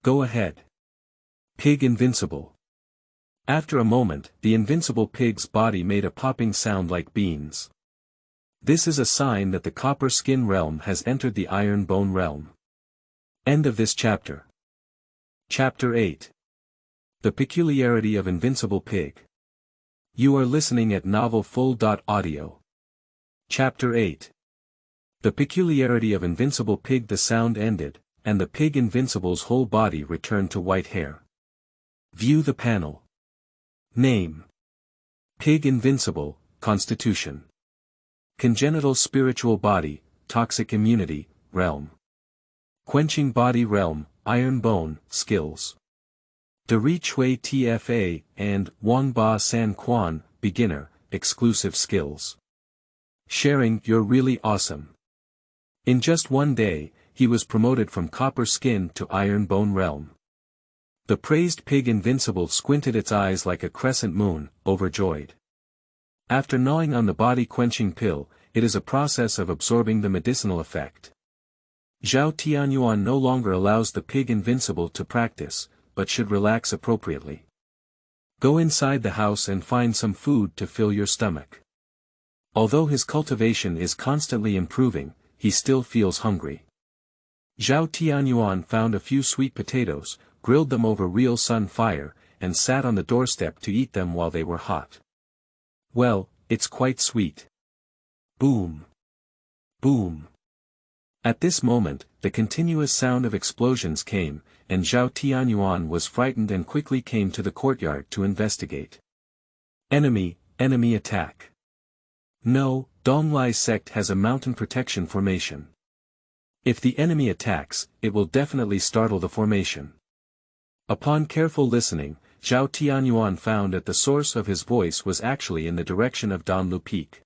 Go ahead. Pig Invincible. After a moment, the invincible pig's body made a popping sound like beans. This is a sign that the copper skin realm has entered the iron bone realm. End of this chapter. Chapter 8. The Peculiarity of Invincible Pig. You are listening at novelfull.audio. Chapter 8. The Peculiarity of Invincible Pig. The sound ended, and the Pig Invincible's whole body returned to white hair. View the panel. Name. Pig Invincible, Constitution. Congenital spiritual body, toxic immunity, realm. Quenching body realm, iron bone, skills. De Ri Chui Tfa, and Wang Ba San Quan, beginner, exclusive skills. Sharing, you're really awesome. In just one day, he was promoted from copper skin to iron bone realm. The praised Pig Invincible squinted its eyes like a crescent moon, overjoyed. After gnawing on the body-quenching pill, it is a process of absorbing the medicinal effect. Zhao Tianyuan no longer allows the Pig Invincible to practice, but should relax appropriately. Go inside the house and find some food to fill your stomach. Although his cultivation is constantly improving, he still feels hungry. Zhao Tianyuan found a few sweet potatoes, grilled them over real sun fire, and sat on the doorstep to eat them while they were hot. Well, it's quite sweet. Boom. Boom. At this moment, the continuous sound of explosions came, and Zhao Tianyuan was frightened and quickly came to the courtyard to investigate. Enemy attack. No, Donglai sect has a mountain protection formation. If the enemy attacks, it will definitely startle the formation. Upon careful listening, Zhao Tianyuan found that the source of his voice was actually in the direction of Danlu Peak.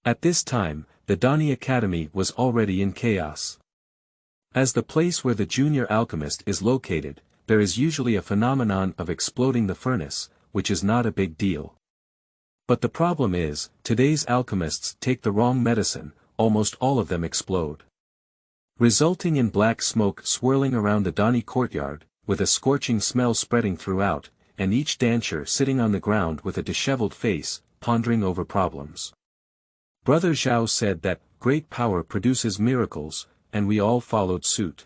At this time, the Dani Academy was already in chaos. As the place where the junior alchemist is located, there is usually a phenomenon of exploding the furnace, which is not a big deal. But the problem is, today's alchemists take the wrong medicine, almost all of them explode. Resulting in black smoke swirling around the Dani courtyard, with a scorching smell spreading throughout, and each dancer sitting on the ground with a disheveled face, pondering over problems. Brother Zhao said that, great power produces miracles, and we all followed suit.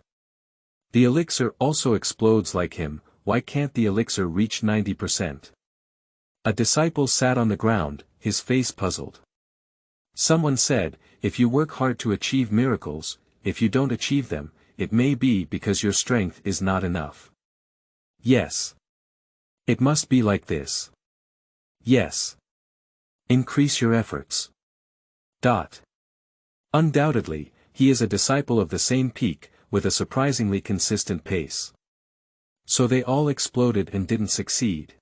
The elixir also explodes like him, why can't the elixir reach 90%? A disciple sat on the ground, his face puzzled. Someone said, if you work hard to achieve miracles, if you don't achieve them, it may be because your strength is not enough. Yes. It must be like this. Yes. Increase your efforts. Undoubtedly, he is a disciple of the same peak, with a surprisingly consistent pace. So they all exploded and didn't succeed.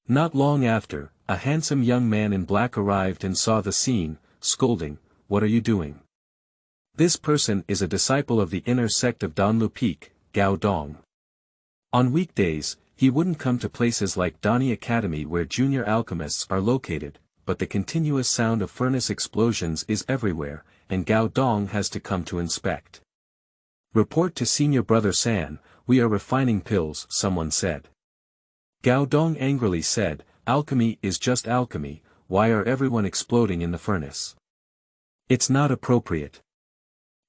Not long after, a handsome young man in black arrived and saw the scene, scolding, "What are you doing?" This person is a disciple of the inner sect of Danlu Peak, Gao Dong. On weekdays, he wouldn't come to places like Dani Academy where junior alchemists are located, but the continuous sound of furnace explosions is everywhere, and Gao Dong has to come to inspect. "Report to Senior Brother San, we are refining pills," someone said. Gao Dong angrily said, "Alchemy is just alchemy, why are everyone exploding in the furnace? It's not appropriate."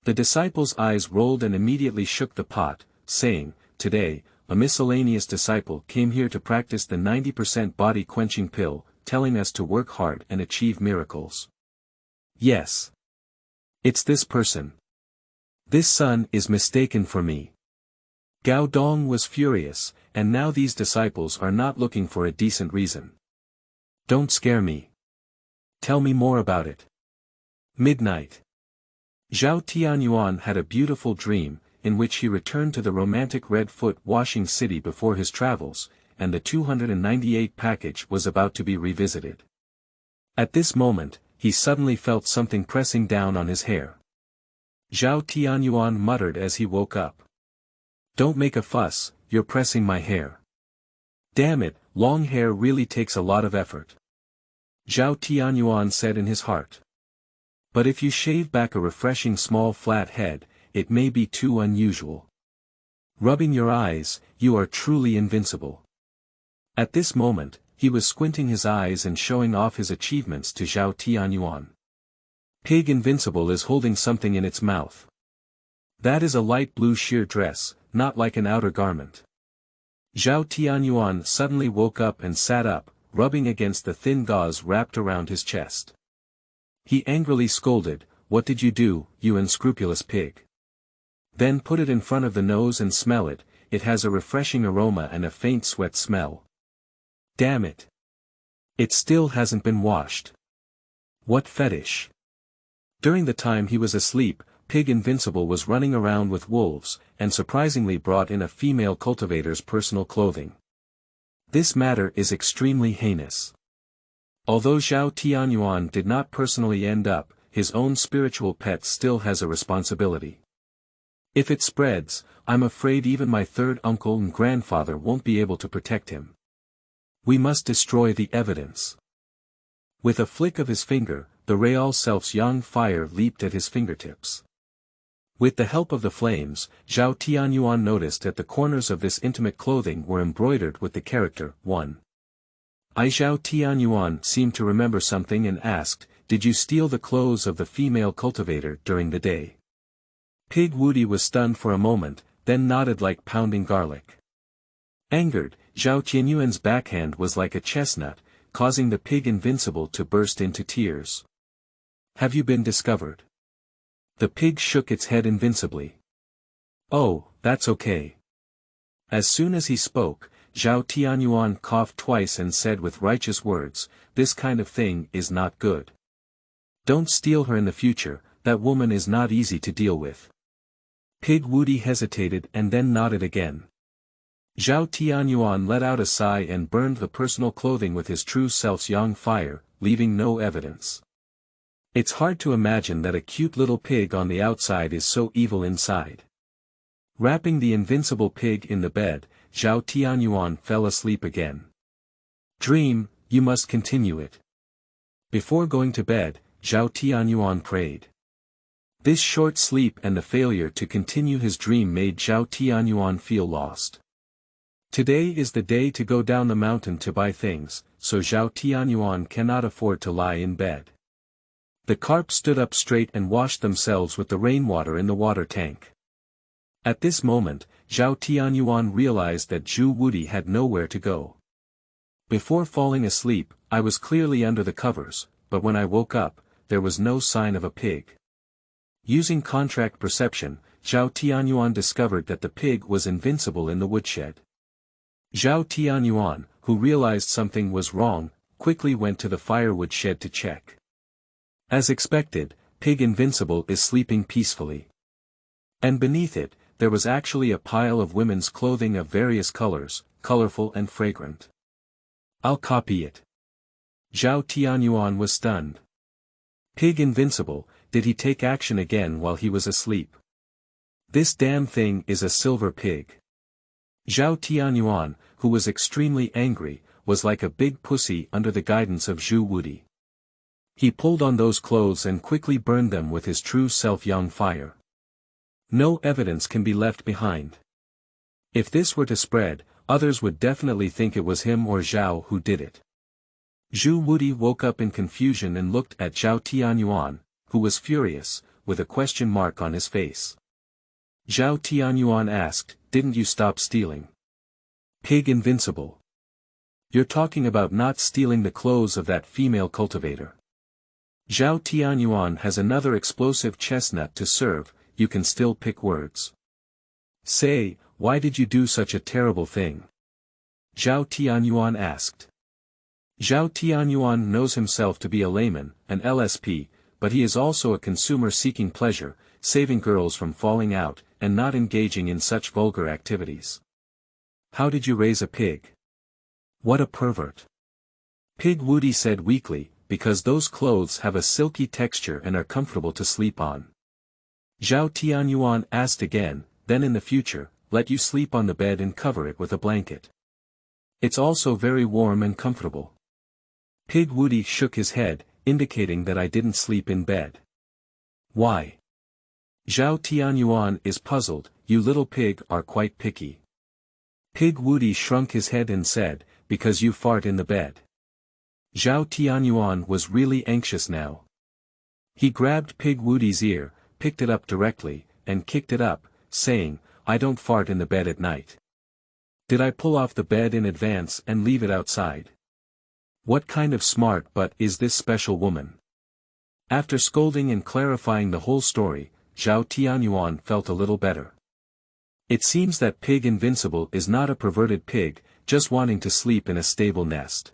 The disciple's eyes rolled and immediately shook the pot, saying, "Today, a miscellaneous disciple came here to practice the 90% body-quenching pill, telling us to work hard and achieve miracles. Yes. It's this person. This son is mistaken for me." Gao Dong was furious, and now these disciples are not looking for a decent reason. "Don't scare me. Tell me more about it." Midnight. Zhao Tianyuan had a beautiful dream, in which he returned to the romantic Red Foot washing city before his travels, and the 298 package was about to be revisited. At this moment, he suddenly felt something pressing down on his hair. Zhao Tianyuan muttered as he woke up. "Don't make a fuss, you're pressing my hair. Damn it, long hair really takes a lot of effort." Zhao Tianyuan said in his heart. "But if you shave back a refreshing small flat head, it may be too unusual. Rubbing your eyes, you are truly invincible." At this moment, he was squinting his eyes and showing off his achievements to Zhao Tianyuan. Pig Invincible is holding something in its mouth. That is a light blue sheer dress, not like an outer garment. Zhao Tianyuan suddenly woke up and sat up, rubbing against the thin gauze wrapped around his chest. He angrily scolded, "What did you do, you unscrupulous pig? Then put it in front of the nose and smell it, it has a refreshing aroma and a faint sweat smell. Damn it. It still hasn't been washed. What fetish." During the time he was asleep, Pig Invincible was running around with wolves, and surprisingly brought in a female cultivator's personal clothing. This matter is extremely heinous. Although Zhao Tianyuan did not personally end up, his own spiritual pet still has a responsibility. If it spreads, I'm afraid even my third uncle and grandfather won't be able to protect him. We must destroy the evidence. With a flick of his finger, the Real Self's young fire leaped at his fingertips. With the help of the flames, Zhao Tianyuan noticed that the corners of this intimate clothing were embroidered with the character 1. Zhao Tianyuan seemed to remember something and asked, "Did you steal the clothes of the female cultivator during the day?" Pig Woody was stunned for a moment, then nodded like pounding garlic. Angered, Zhao Tianyuan's backhand was like a chestnut, causing the Pig Invincible to burst into tears. "Have you been discovered?" The pig shook its head invincibly. "Oh, that's okay." As soon as he spoke, Zhao Tianyuan coughed twice and said with righteous words, "This kind of thing is not good. Don't steal her in the future, that woman is not easy to deal with." Pig Woody hesitated and then nodded again. Zhao Tianyuan let out a sigh and burned the personal clothing with his true self's yang fire, leaving no evidence. It's hard to imagine that a cute little pig on the outside is so evil inside. Wrapping the invincible pig in the bed, Zhao Tianyuan fell asleep again. Dream, you must continue it. Before going to bed, Zhao Tianyuan prayed. This short sleep and the failure to continue his dream made Zhao Tianyuan feel lost. Today is the day to go down the mountain to buy things, so Zhao Tianyuan cannot afford to lie in bed. The carp stood up straight and washed themselves with the rainwater in the water tank. At this moment, Zhao Tianyuan realized that Zhu Wudi had nowhere to go. Before falling asleep, I was clearly under the covers, but when I woke up, there was no sign of a pig. Using contract perception, Zhao Tianyuan discovered that the pig was invincible in the woodshed. Zhao Tianyuan, who realized something was wrong, quickly went to the firewood shed to check. As expected, Pig Invincible is sleeping peacefully. And beneath it, there was actually a pile of women's clothing of various colors, colorful and fragrant. I'll copy it. Zhao Tianyuan was stunned. Pig Invincible, did he take action again while he was asleep? This damn thing is a silver pig. Zhao Tianyuan, who was extremely angry, was like a big pussy under the guidance of Zhu Wudi. He pulled on those clothes and quickly burned them with his true self-yang fire. No evidence can be left behind. If this were to spread, others would definitely think it was him or Zhao who did it. Zhu Wudi woke up in confusion and looked at Zhao Tianyuan, who was furious, with a question mark on his face. Zhao Tianyuan asked, "Didn't you stop stealing?" Pig Invincible. You're talking about not stealing the clothes of that female cultivator. Zhao Tianyuan has another explosive chestnut to serve, you can still pick words. Say, why did you do such a terrible thing? Zhao Tianyuan asked. Zhao Tianyuan knows himself to be a layman, an LSP, but he is also a consumer seeking pleasure, saving girls from falling out, and not engaging in such vulgar activities. How did you raise a pig? What a pervert. Pig Wudi said weakly, because those clothes have a silky texture and are comfortable to sleep on. Zhao Tianyuan asked again, then in the future, let you sleep on the bed and cover it with a blanket. It's also very warm and comfortable. Pig Wudi shook his head, indicating that I didn't sleep in bed. Why? Zhao Tianyuan is puzzled, you little pig are quite picky. Pig Wudi shrunk his head and said, because you fart in the bed. Zhao Tianyuan was really anxious now. He grabbed Pig Wudi's ear, picked it up directly, and kicked it up, saying, I don't fart in the bed at night. Did I pull off the bed in advance and leave it outside? What kind of smart butt is this special woman? After scolding and clarifying the whole story, Zhao Tianyuan felt a little better. It seems that Pig Invincible is not a perverted pig, just wanting to sleep in a stable nest.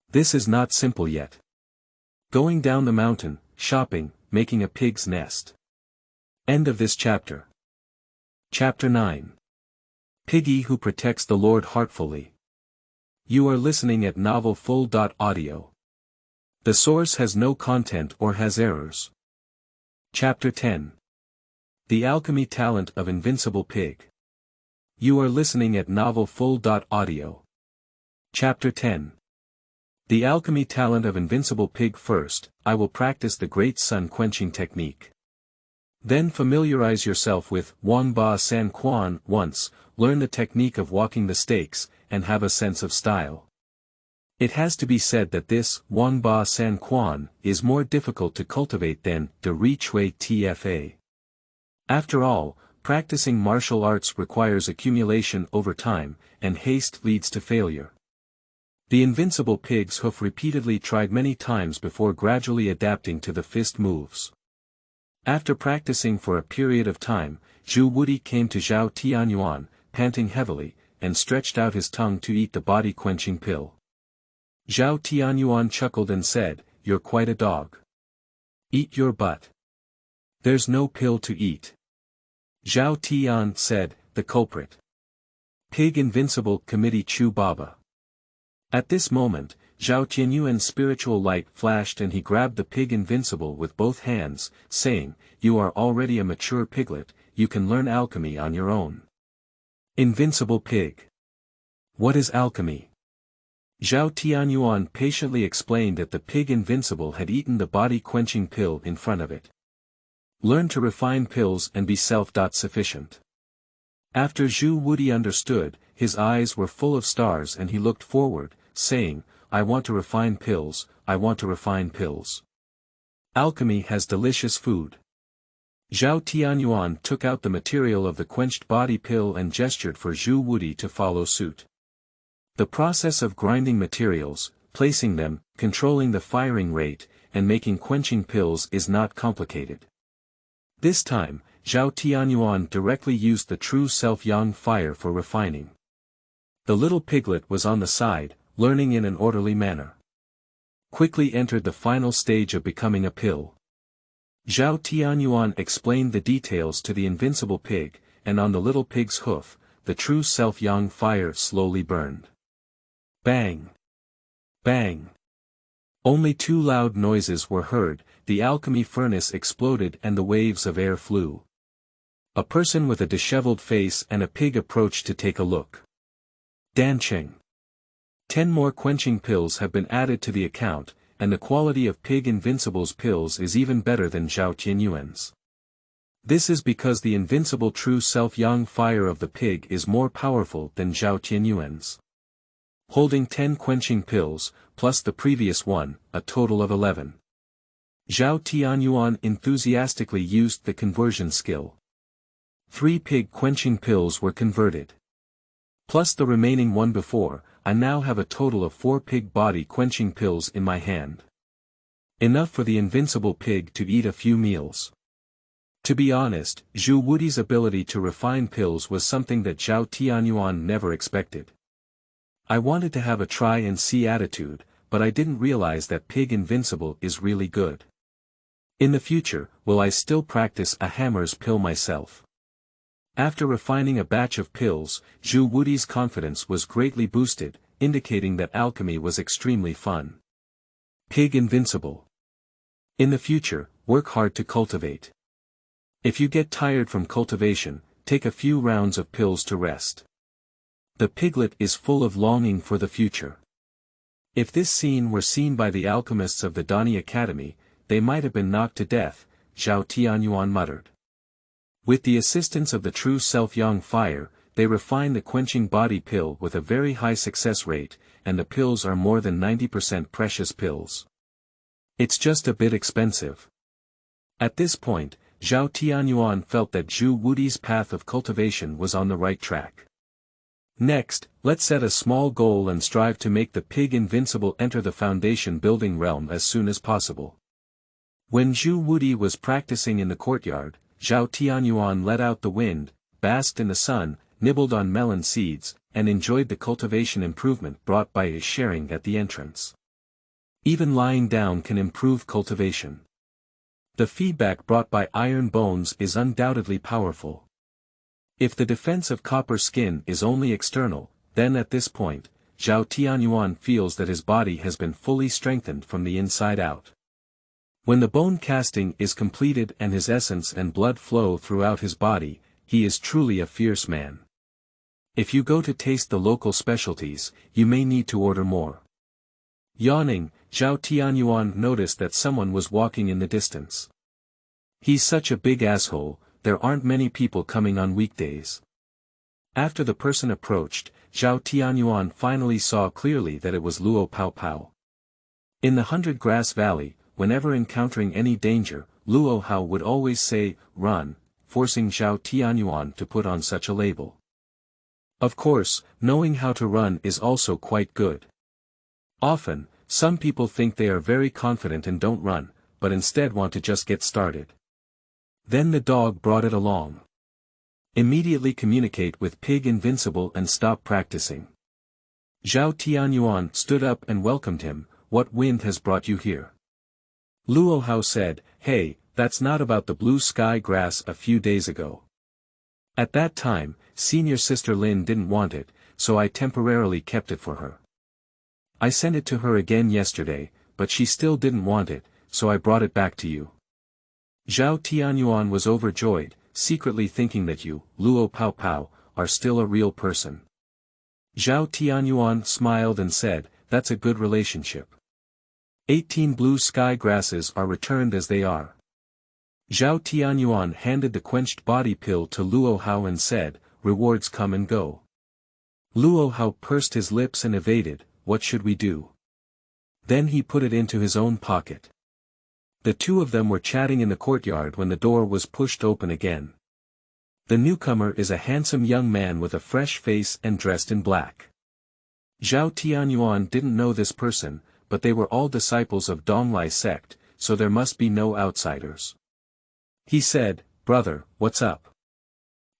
This is not simple yet. Going down the mountain, shopping, making a pig's nest. End of this chapter. Chapter 9. Piggy who protects the Lord heartfully. You are listening at novelfull.audio. The source has no content or has errors. Chapter 10. The Alchemy Talent of Invincible Pig. You are listening at novelfull.audio. Chapter 10. The Alchemy Talent of Invincible Pig. First, I will practice the Great Sun Quenching Technique. Then familiarize yourself with Wang Ba San Quan once, learn the technique of walking the stakes, and have a sense of style. It has to be said that this Wang Ba San Quan is more difficult to cultivate than De Ri Chui Tfa. After all, practicing martial arts requires accumulation over time, and haste leads to failure. The Invincible Pig's hoof repeatedly tried many times before gradually adapting to the fist moves. After practicing for a period of time, Zhu Wudi came to Zhao Tianyuan, panting heavily, and stretched out his tongue to eat the body-quenching pill. Zhao Tianyuan chuckled and said, "You're quite a dog. Eat your butt. There's no pill to eat." Zhao Tian said, "The culprit." Pig Invincible Committee Chu Baba. At this moment, Zhao Tianyuan's spiritual light flashed and he grabbed the Pig Invincible with both hands, saying, "You are already a mature piglet, you can learn alchemy on your own." Invincible Pig. What is alchemy? Zhao Tianyuan patiently explained that the Pig Invincible had eaten the body-quenching pill in front of it. Learn to refine pills and be self-sufficient. After Zhu Wudi understood, his eyes were full of stars and he looked forward, saying, "I want to refine pills, I want to refine pills." Alchemy has delicious food. Zhao Tianyuan took out the material of the quenched body pill and gestured for Zhu Wudi to follow suit. The process of grinding materials, placing them, controlling the firing rate, and making quenching pills is not complicated. This time, Zhao Tianyuan directly used the true self-yang fire for refining. The little piglet was on the side, learning in an orderly manner. Quickly entered the final stage of becoming a pill. Zhao Tianyuan explained the details to the invincible pig, and on the little pig's hoof, the true self-yang fire slowly burned. Bang! Bang! Only two loud noises were heard, the alchemy furnace exploded and the waves of air flew. A person with a disheveled face and a pig approached to take a look. Dancheng. 10 more quenching pills have been added to the account, and the quality of Pig Invincible's pills is even better than Zhao Tianyuan's. This is because the invincible true self-yang fire of the pig is more powerful than Zhao Tianyuan's. Holding 10 quenching pills, plus the previous one, a total of 11. Zhao Tianyuan enthusiastically used the conversion skill. 3 pig quenching pills were converted. Plus the remaining one before, I now have a total of 4 pig body quenching pills in my hand. Enough for the invincible pig to eat a few meals. To be honest, Zhu Wudi's ability to refine pills was something that Zhao Tianyuan never expected. I wanted to have a try-and-see attitude, but I didn't realize that Pig Invincible is really good. In the future, will I still practice a hammer's pill myself? After refining a batch of pills, Zhu Wudi's confidence was greatly boosted, indicating that alchemy was extremely fun. Pig Invincible. In the future, work hard to cultivate. If you get tired from cultivation, take a few rounds of pills to rest. The piglet is full of longing for the future. If this scene were seen by the alchemists of the Dani Academy, they might have been knocked to death, Zhao Tianyuan muttered. With the assistance of the true self-yang fire, they refine the quenching body pill with a very high success rate, and the pills are more than 90% precious pills. It's just a bit expensive. At this point, Zhao Tianyuan felt that Zhu Wudi's path of cultivation was on the right track. Next, let's set a small goal and strive to make the Pig Invincible enter the foundation building realm as soon as possible. When Zhu Wudi was practicing in the courtyard, Zhao Tianyuan let out the wind, basked in the sun, nibbled on melon seeds, and enjoyed the cultivation improvement brought by his sharing at the entrance. Even lying down can improve cultivation. The feedback brought by iron bones is undoubtedly powerful. If the defense of copper skin is only external, then at this point, Zhao Tianyuan feels that his body has been fully strengthened from the inside out. When the bone casting is completed and his essence and blood flow throughout his body, he is truly a fierce man. If you go to taste the local specialties, you may need to order more. Yawning, Zhao Tianyuan noticed that someone was walking in the distance. He's such a big asshole, there aren't many people coming on weekdays. After the person approached, Zhao Tianyuan finally saw clearly that it was Luo Pao Pao. In the 100 Grass Valley, whenever encountering any danger, Luo Hao would always say, "Run," forcing Zhao Tianyuan to put on such a label. Of course, knowing how to run is also quite good. Often, some people think they are very confident and don't run, but instead want to just get started. Then the dog brought it along. Immediately communicate with Pig Invincible and stop practicing. Zhao Tianyuan stood up and welcomed him. "What wind has brought you here?" Luo Hao said, "Hey, that's not about the blue sky grass a few days ago. At that time, senior sister Lin didn't want it, so I temporarily kept it for her. I sent it to her again yesterday, but she still didn't want it, so I brought it back to you. Zhao Tianyuan was overjoyed, secretly thinking that you, Luo Pao Pao, are still a real person. Zhao Tianyuan smiled and said, that's a good relationship. 18 blue sky grasses are returned as they are. Zhao Tianyuan handed the quenched body pill to Luo Hao and said, rewards come and go. Luo Hao pursed his lips and evaded, what should we do? Then he put it into his own pocket. The two of them were chatting in the courtyard when the door was pushed open again. The newcomer is a handsome young man with a fresh face and dressed in black. Zhao Tianyuan didn't know this person, but they were all disciples of Donglai sect, so there must be no outsiders. He said, brother, what's up?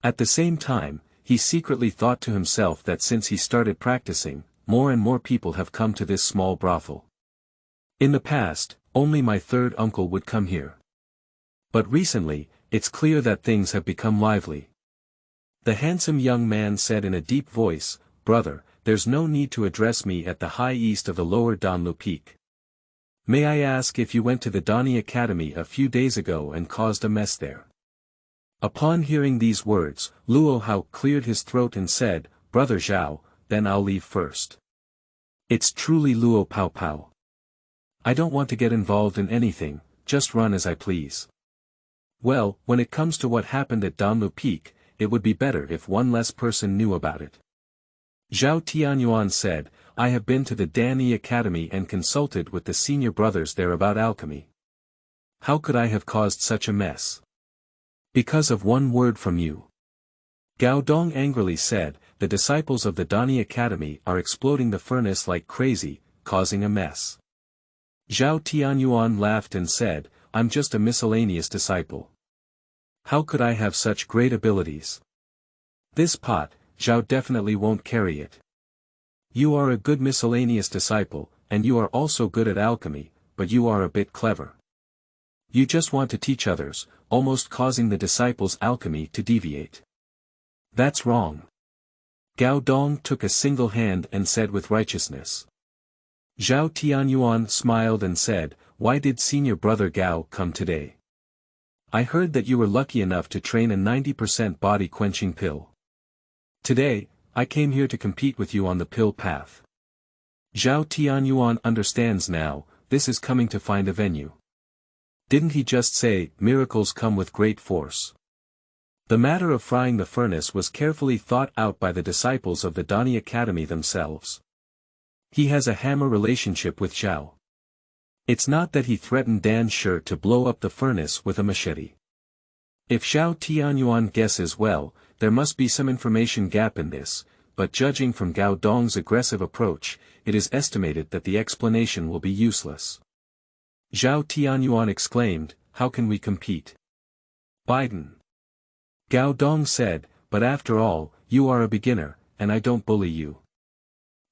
At the same time, he secretly thought to himself that since he started practicing, more and more people have come to this small brothel. In the past, only my third uncle would come here. But recently, it's clear that things have become lively. The handsome young man said in a deep voice, brother, there's no need to address me at the high east of the lower Danlu Peak. May I ask if you went to the Dani Academy a few days ago and caused a mess there? Upon hearing these words, Luo Hao cleared his throat and said, brother Zhao, then I'll leave first. It's truly Luo Pao Pao. I don't want to get involved in anything, just run as I please. Well, when it comes to what happened at Danlu Peak, it would be better if one less person knew about it. Zhao Tianyuan said, I have been to the Dani Academy and consulted with the senior brothers there about alchemy. How could I have caused such a mess? Because of one word from you. Gao Dong angrily said, the disciples of the Dani Academy are exploding the furnace like crazy, causing a mess. Zhao Tianyuan laughed and said, I'm just a miscellaneous disciple. How could I have such great abilities? This pot, Zhao definitely won't carry it. You are a good miscellaneous disciple, and you are also good at alchemy, but you are a bit clever. You just want to teach others, almost causing the disciples' alchemy to deviate. That's wrong. Gao Dong took a single hand and said with righteousness. Zhao Tianyuan smiled and said, why did senior brother Gao come today? I heard that you were lucky enough to train a 90% body-quenching pill. Today, I came here to compete with you on the pill path. Zhao Tianyuan understands now, this is coming to find a venue. Didn't he just say, miracles come with great force? The matter of frying the furnace was carefully thought out by the disciples of the Dani Academy themselves. He has a hammer relationship with Zhao. It's not that he threatened Dan Shi to blow up the furnace with a machete. If Zhao Tianyuan guesses well, there must be some information gap in this, but judging from Gao Dong's aggressive approach, it is estimated that the explanation will be useless. Zhao Tianyuan exclaimed, how can we compete? Biden. Gao Dong said, but after all, you are a beginner, and I don't bully you.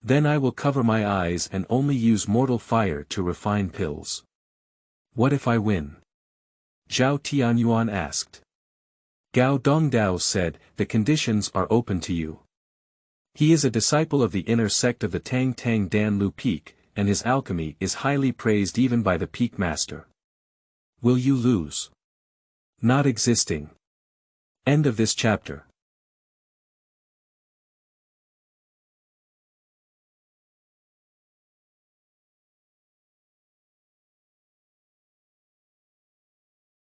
Then I will cover my eyes and only use mortal fire to refine pills. What if I win? Zhao Tianyuan asked. Gao Dongdao said, the conditions are open to you. He is a disciple of the inner sect of the Tang Tang Dan Lu Peak, and his alchemy is highly praised even by the Peak Master. Will you lose? Not existing. End of this chapter.